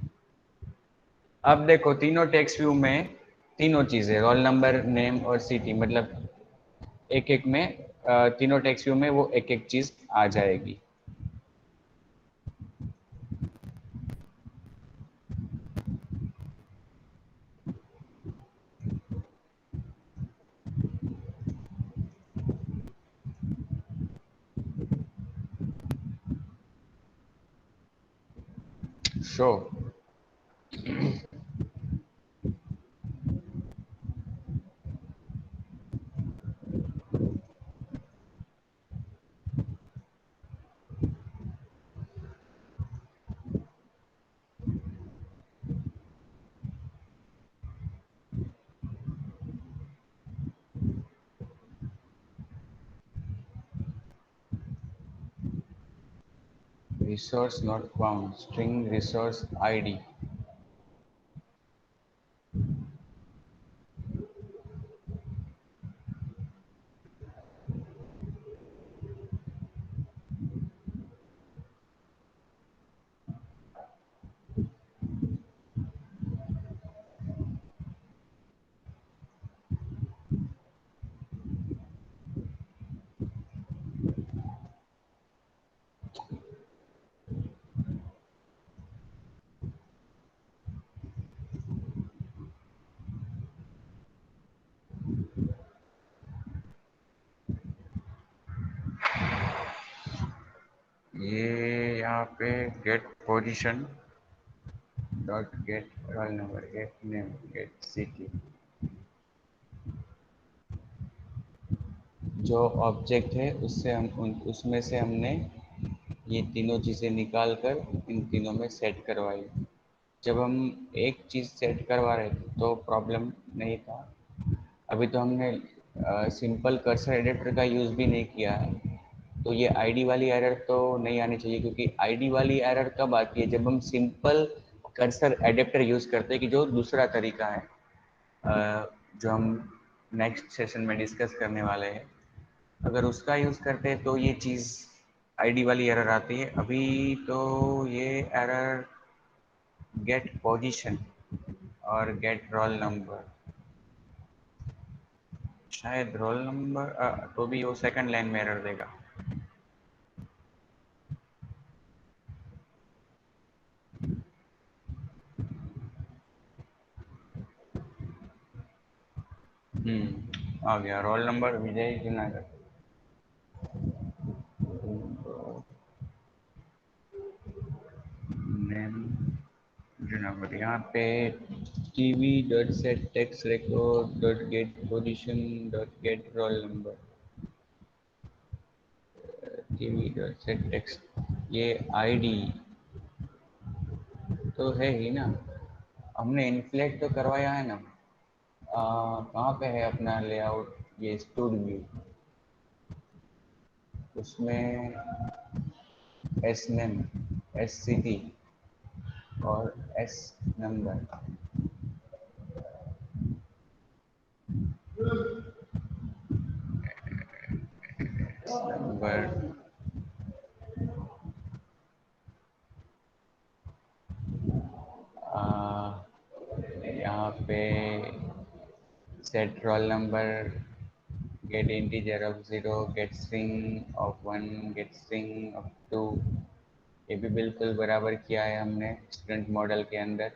अब देखो तीनों टेक्स्ट व्यू में तीनों चीजें, रोल नंबर, नेम और सिटी, मतलब एक एक में तीनों टेक्स्ट व्यू में वो एक एक चीज आ जाएगी। Show resource not found string resource ID. ये यहाँ पे get position dot get roll number get name get city, जो ऑब्जेक्ट है उससे उसमें से हमने ये तीनों चीज़ें निकाल कर इन तीनों में सेट करवाई। जब हम एक चीज़ सेट करवा रहे थे तो प्रॉब्लम नहीं था। अभी तो हमने सिंपल कर्सर एडिटर का यूज़ भी नहीं किया है, तो ये आईडी वाली एरर तो नहीं आनी चाहिए, क्योंकि आईडी वाली एरर कब आती है जब हम सिंपल कर्सर एडेप्टर यूज़ करते हैं, कि जो दूसरा तरीका है जो हम नेक्स्ट सेशन में डिस्कस करने वाले हैं। अगर उसका यूज़ करते हैं तो ये चीज़ आईडी वाली एरर आती है। अभी तो ये एरर गेट पोजीशन और गेट रोल नंबर, शायद रोल नंबर तो भी वो सेकंड लाइन में एरर देगा। आ गया रोल नंबर विजय जुनागढ़। नेम जुनागढ़। यहाँ पे TV dot set text record dot gate position dot get roll number, TV dot set text, ये आईडी तो है ही ना। हमने इन्फ्लेट तो करवाया है ना। कहाँ पे है अपना लेआउट, ये स्टूड व्यू, उसमें एस नेम एस सिटी और एस नंबर, नंबर यहाँ पे set roll number get integer of 0 get string of 1 get string of 2, ये भी बिल्कुल बराबर किया है हमने स्टूडेंट मॉडल के अंदर।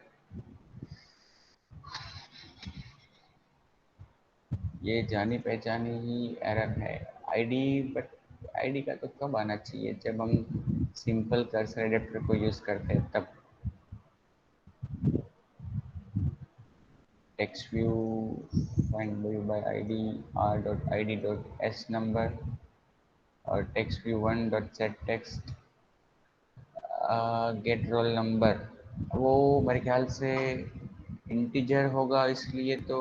ये जानी पहचानी ही एरर है आईडी, बट आईडी का तो कब आना चाहिए जब हम सिंपल कर्सर एडेप्टर को यूज़ करते हैं तब। Text view find view by ID R dot I D dot S number और text view one dot set text get roll number, वो मेरे ख्याल से इंटीजर होगा इसलिए तो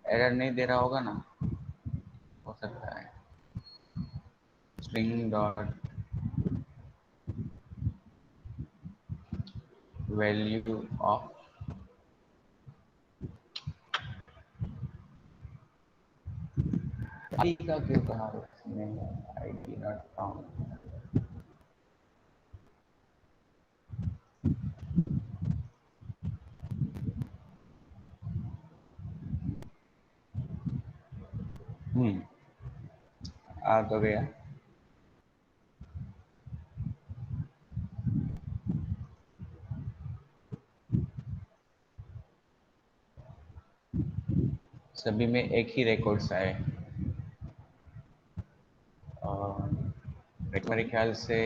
एरर नहीं दे रहा होगा ना, हो सकता है। स्ट्रिंग डॉट वैल्यू ऑफ, आई का क्यों कहा उसने, आई डी नॉट फाउंड। आ तो गया। सभी में एक ही रिकॉर्ड्स आए और मेरे ख्याल से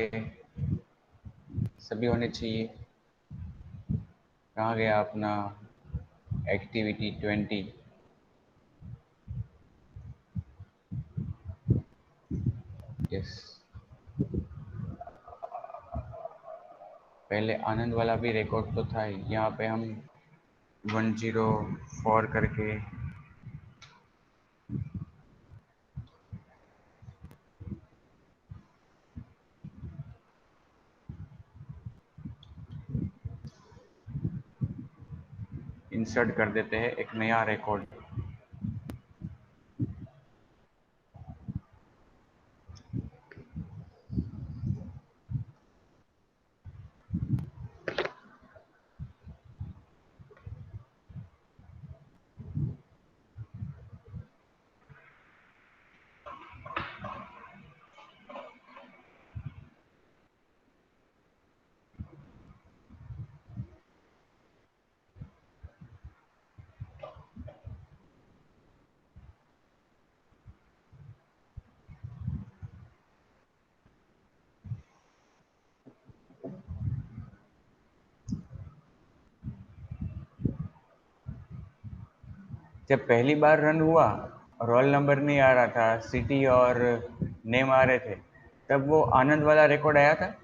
सभी होने चाहिए। कहाँ गया अपना एक्टिविटी 20? यस, पहले आनंद वाला भी रिकॉर्ड तो था ही। यहाँ पे हम 104 करके इंसर्ट कर देते हैं एक नया रिकॉर्ड। जब पहली बार रन हुआ, रोल नंबर नहीं आ रहा था, सिटी और नेम आ रहे थे, तब वो आनंद वाला रिकॉर्ड आया था।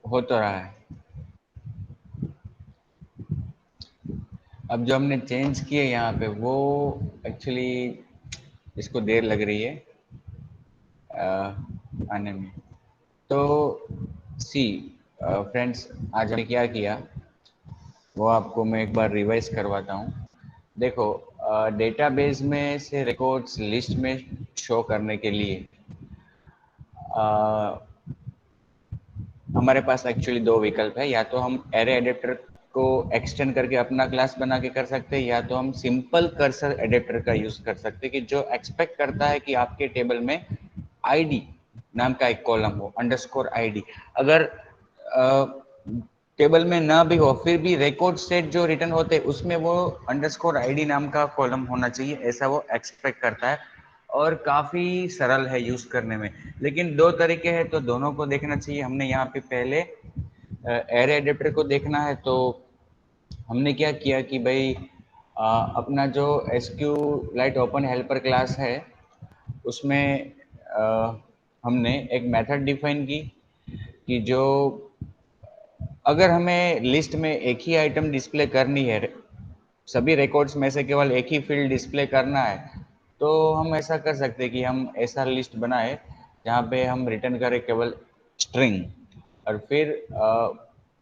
हो तो रहा है। अब जो हमने चेंज किए यहाँ पे, वो एक्चुअली इसको देर लग रही है आने में। तो सी फ्रेंड्स, आज हमने क्या किया वो आपको मैं एक बार रिवाइज करवाता हूँ। देखो, डेटाबेस में से रिकॉर्ड्स लिस्ट में शो करने के लिए अ, हमारे पास एक्चुअली दो विकल्प है। या तो हम एरे एडेप्टर को एक्सटेंड करके अपना क्लास बना के कर सकते हैं, या तो हम सिंपल कर्सर एडेप्टर का यूज कर सकते हैं कि जो एक्सपेक्ट करता है कि आपके टेबल में आईडी नाम का एक कॉलम हो, अंडरस्कोर आईडी। अगर टेबल में ना भी हो फिर भी रिकॉर्ड सेट जो रिटर्न होते हैं उसमें वो अंडरस्कोर आईडी नाम का कॉलम होना चाहिए, ऐसा वो एक्सपेक्ट करता है। और काफ़ी सरल है यूज़ करने में। लेकिन दो तरीके हैं तो दोनों को देखना चाहिए। हमने यहाँ पे पहले एरे एडेप्टर को देखना है, तो हमने क्या किया कि भाई अपना जो SQ light open helper class है उसमें हमने एक मेथड डिफाइन की कि जो अगर हमें लिस्ट में एक ही आइटम डिस्प्ले करनी है, सभी रिकॉर्ड्स में से केवल एक ही फील्ड डिस्प्ले करना है, तो हम ऐसा कर सकते हैं कि हम ऐसा लिस्ट बनाए जहाँ पे हम रिटर्न करें केवल स्ट्रिंग, और फिर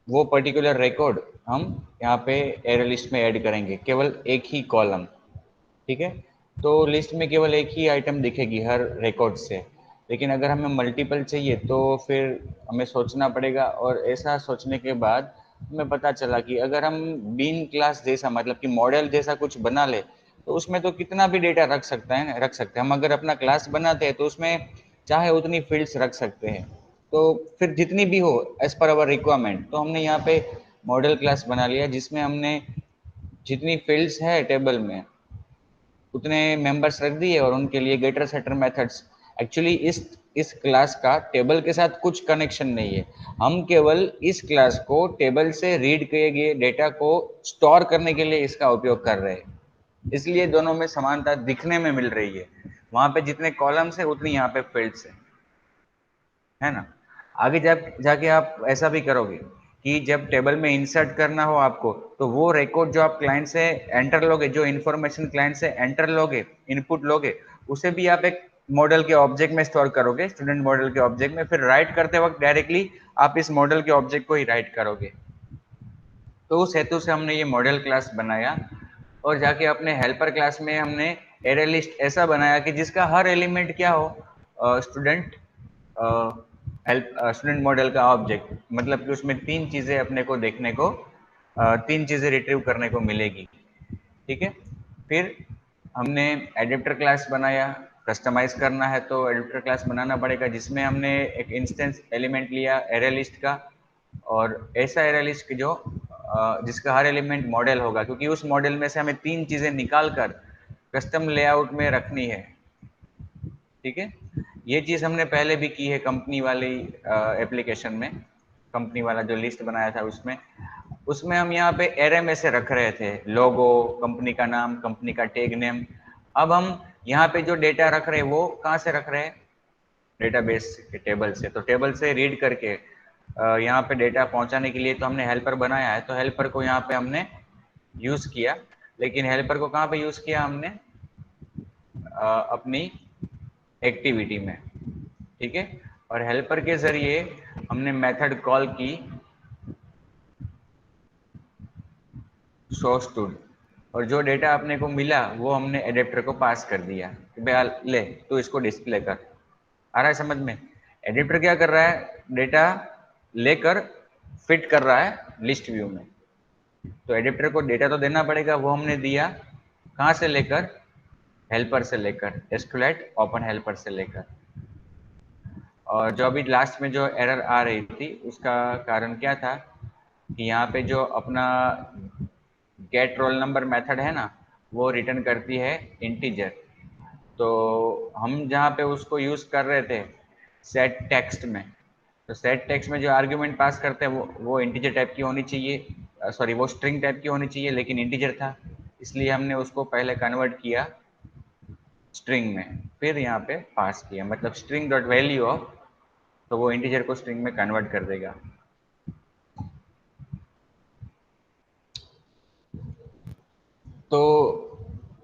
वो पर्टिकुलर रिकॉर्ड हम यहाँ पे एरे लिस्ट में ऐड करेंगे, केवल एक ही कॉलम। ठीक है, तो लिस्ट में केवल एक ही आइटम दिखेगी हर रिकॉर्ड से। लेकिन अगर हमें मल्टीपल चाहिए तो फिर हमें सोचना पड़ेगा, और ऐसा सोचने के बाद हमें पता चला कि अगर हम बीन क्लास जैसा, मतलब कि मॉडल जैसा कुछ बना ले, तो उसमें तो कितना भी डेटा रख सकता है, रख सकते हैं हम। अगर अपना क्लास बनाते हैं तो उसमें चाहे उतनी फील्ड्स रख सकते हैं, तो फिर जितनी भी हो एज पर अवर रिक्वायरमेंट। तो हमने यहाँ पे मॉडल क्लास बना लिया जिसमें हमने जितनी फील्ड्स है टेबल में उतने मेंबर्स रख दिए, और उनके लिए गेटर सेटर मेथड्स। एक्चुअली इस क्लास का टेबल के साथ कुछ कनेक्शन नहीं है, हम केवल इस क्लास को टेबल से रीड किए गए डेटा को स्टोर करने के लिए इसका उपयोग कर रहे हैं, इसलिए दोनों में समानता दिखने में मिल रही है। वहां पे जितने कॉलम्स है उतनी यहाँ पे फील्ड्स है ना। आगे जाके आप ऐसा भी करोगे कि जब टेबल में इंसर्ट करना हो आपको, तो वो रिकॉर्ड जो आप क्लाइंट से एंटर लोगे, जो इन्फॉर्मेशन क्लाइंट से एंटर लोगे, इनपुट लोगे, उसे भी आप एक मॉडल के ऑब्जेक्ट में स्टोर करोगे, स्टूडेंट मॉडल के ऑब्जेक्ट में। फिर राइट करते वक्त डायरेक्टली आप इस मॉडल के ऑब्जेक्ट को ही राइट करोगे। तो उस हेतु से हमने ये मॉडल क्लास बनाया, और जाके अपने हेल्पर क्लास में हमने एरे लिस्ट ऐसा बनाया कि जिसका हर एलिमेंट क्या हो, स्टूडेंट हेल्प स्टूडेंट मॉडल का ऑब्जेक्ट, मतलब कि उसमें तीन चीजें अपने को देखने को, तीन चीजें रिट्रीव करने को मिलेगी। ठीक है, फिर हमने एडेप्टर क्लास बनाया। कस्टमाइज करना है तो एडेप्टर क्लास बनाना पड़ेगा, जिसमें हमने एक इंस्टेंस एलिमेंट लिया एरे लिस्ट का, और ऐसा एरे लिस्ट जो जिसका हर एलिमेंट मॉडल होगा, क्योंकि उस मॉडल में से हमें तीन चीजें निकाल कर कस्टम लेआउट में रखनी है। ठीक है, ये चीज हमने पहले भी की है कंपनी वाली एप्लीकेशन में। कंपनी वाला जो लिस्ट बनाया था उसमें उसमें हम यहाँ पे एरे में से रख रहे थे लोगो, कंपनी का नाम, कंपनी का टैग नेम। अब हम यहाँ पे जो डेटा रख रहे हैं वो कहाँ से रख रहे हैं, डेटाबेस के टेबल से। तो टेबल से रीड करके यहाँ पे डेटा पहुंचाने के लिए तो हमने हेल्पर बनाया है, तो हेल्पर को यहाँ पे हमने यूज किया। लेकिन हेल्पर को कहाँ पे यूज किया हमने, अपनी एक्टिविटी में। ठीक है, और हेल्पर के जरिए हमने मेथड कॉल की शो स्टूड, और जो डेटा अपने को मिला वो हमने एडेप्टर को पास कर दिया कि भाई ले तो इसको डिस्प्ले कर। आ रहा है समझ में? एडेप्टर क्या कर रहा है, डेटा लेकर फिट कर रहा है लिस्ट व्यू में। तो एडेप्टर को डेटा तो देना पड़ेगा, वो हमने दिया। कहाँ से लेकर, हेल्पर से लेकर, एस्क्यूएल ओपन हेल्पर से लेकर। और जो अभी लास्ट में जो एरर आ रही थी उसका कारण क्या था कि यहाँ पे जो अपना गेट रोल नंबर मेथड है ना, वो रिटर्न करती है इंटीजर। तो हम जहाँ पे उसको यूज कर रहे थे सेट टेक्स्ट में, तो सेट टेक्स्ट में जो आर्ग्यूमेंट पास करते हैं वो इंटीजर टाइप की होनी चाहिए, सॉरी वो स्ट्रिंग टाइप की होनी चाहिए, लेकिन इंटीजर था, इसलिए हमने उसको पहले कन्वर्ट किया स्ट्रिंग में, फिर यहाँ पे पास किया, मतलब स्ट्रिंग डॉट वैल्यू ऑफ, तो वो इंटीजर को स्ट्रिंग में कन्वर्ट कर देगा। तो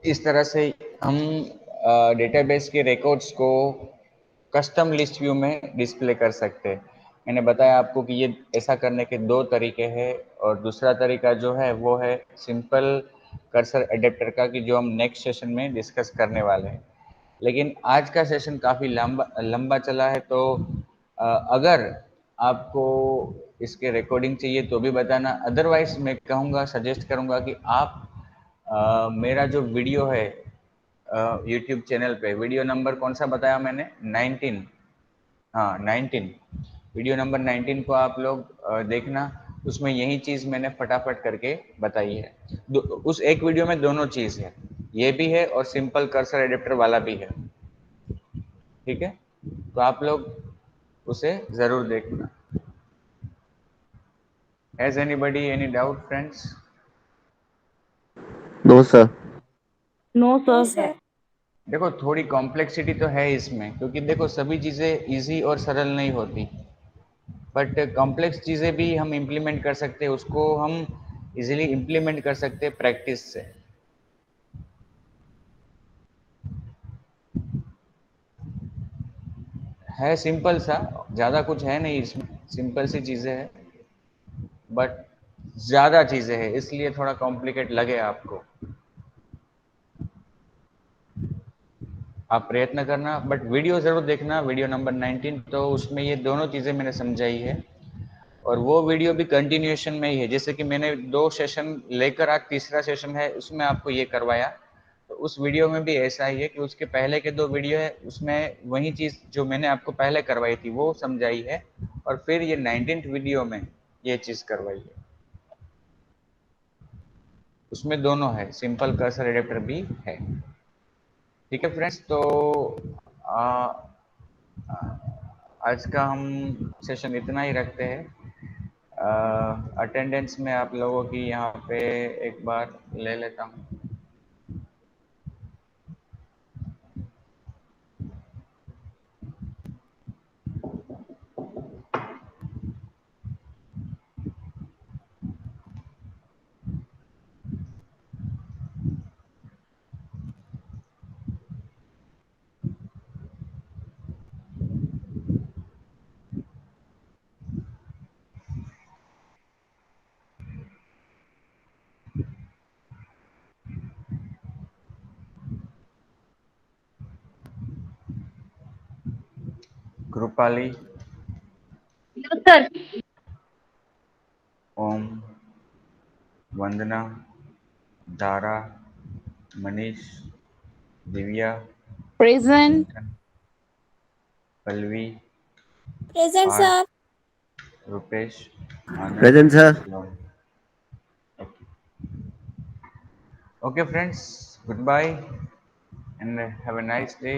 इस तरह से हम डेटाबेस के रिकॉर्ड्स को कस्टम लिस्ट व्यू में डिस्प्ले कर सकते हैं। मैंने बताया आपको कि ये ऐसा करने के दो तरीके हैं, और दूसरा तरीका जो है वो है सिंपल कर्सर एडेप्टर का, कि जो हम नेक्स्ट सेशन में डिस्कस करने वाले हैं। लेकिन आज का सेशन काफ़ी लंबा लंबा चला है, तो अगर आपको इसके रिकॉर्डिंग चाहिए तो भी बताना, अदरवाइज मैं कहूँगा, सजेस्ट करूँगा कि आप मेरा जो वीडियो है यूट्यूब चैनल पे, वीडियो नंबर कौन सा बताया मैंने, 19, हाँ 19, वीडियो नंबर 19 को आप लोग देखना। उसमें यही चीज़ मैंने फटाफट करके बताई है। उस एक वीडियो में दोनों चीज़ है, ये भी है और सिंपल कर्सर एडेप्टर वाला भी है। ठीक है, तो आप लोग उसे ज़रूर देखना। Has anybody any doubt friends? No sir. No no sir. Sir. देखो थोड़ी कॉम्प्लेक्सिटी तो है इसमें, क्योंकि देखो सभी चीज़ें इजी और सरल नहीं होती, बट कॉम्प्लेक्स चीज़ें भी हम इम्प्लीमेंट कर सकते हैं, उसको हम इजीली इम्प्लीमेंट कर सकते हैं प्रैक्टिस से। है सिंपल सा, ज़्यादा कुछ है नहीं इसमें, सिंपल सी चीज़ें हैं, बट ज़्यादा चीज़ें हैं इसलिए थोड़ा कॉम्प्लिकेट लगे आपको। आप प्रयत्न करना, बट वीडियो ज़रूर देखना, वीडियो नंबर 19, तो उसमें ये दोनों चीज़ें मैंने समझाई है, और वो वीडियो भी कंटिन्यूएशन में ही है। जैसे कि मैंने 2 सेशन लेकर आज तीसरा सेशन है, उसमें आपको ये करवाया, तो उस वीडियो में भी ऐसा ही है कि उसके पहले के 2 वीडियो है, उसमें वही चीज़ जो मैंने आपको पहले करवाई थी वो समझाई है, और फिर ये 19th वीडियो में ये चीज़ करवाई है। उसमें दोनों है, सिंपल कर्सर एडेप्टर भी है। ठीक है फ्रेंड्स, तो आ, आज का हम सेशन इतना ही रखते हैं। अटेंडेंस में आप लोगों की यहाँ पे एक बार ले लेता हूँ। Krupali, yes sir. Om, Vandana, Dara, Manish, Divya, present. Manthan, Pallavi, present Parth, sir. Rupesh, Anand, present sir. Shlok. Okay friends, goodbye and have a nice day.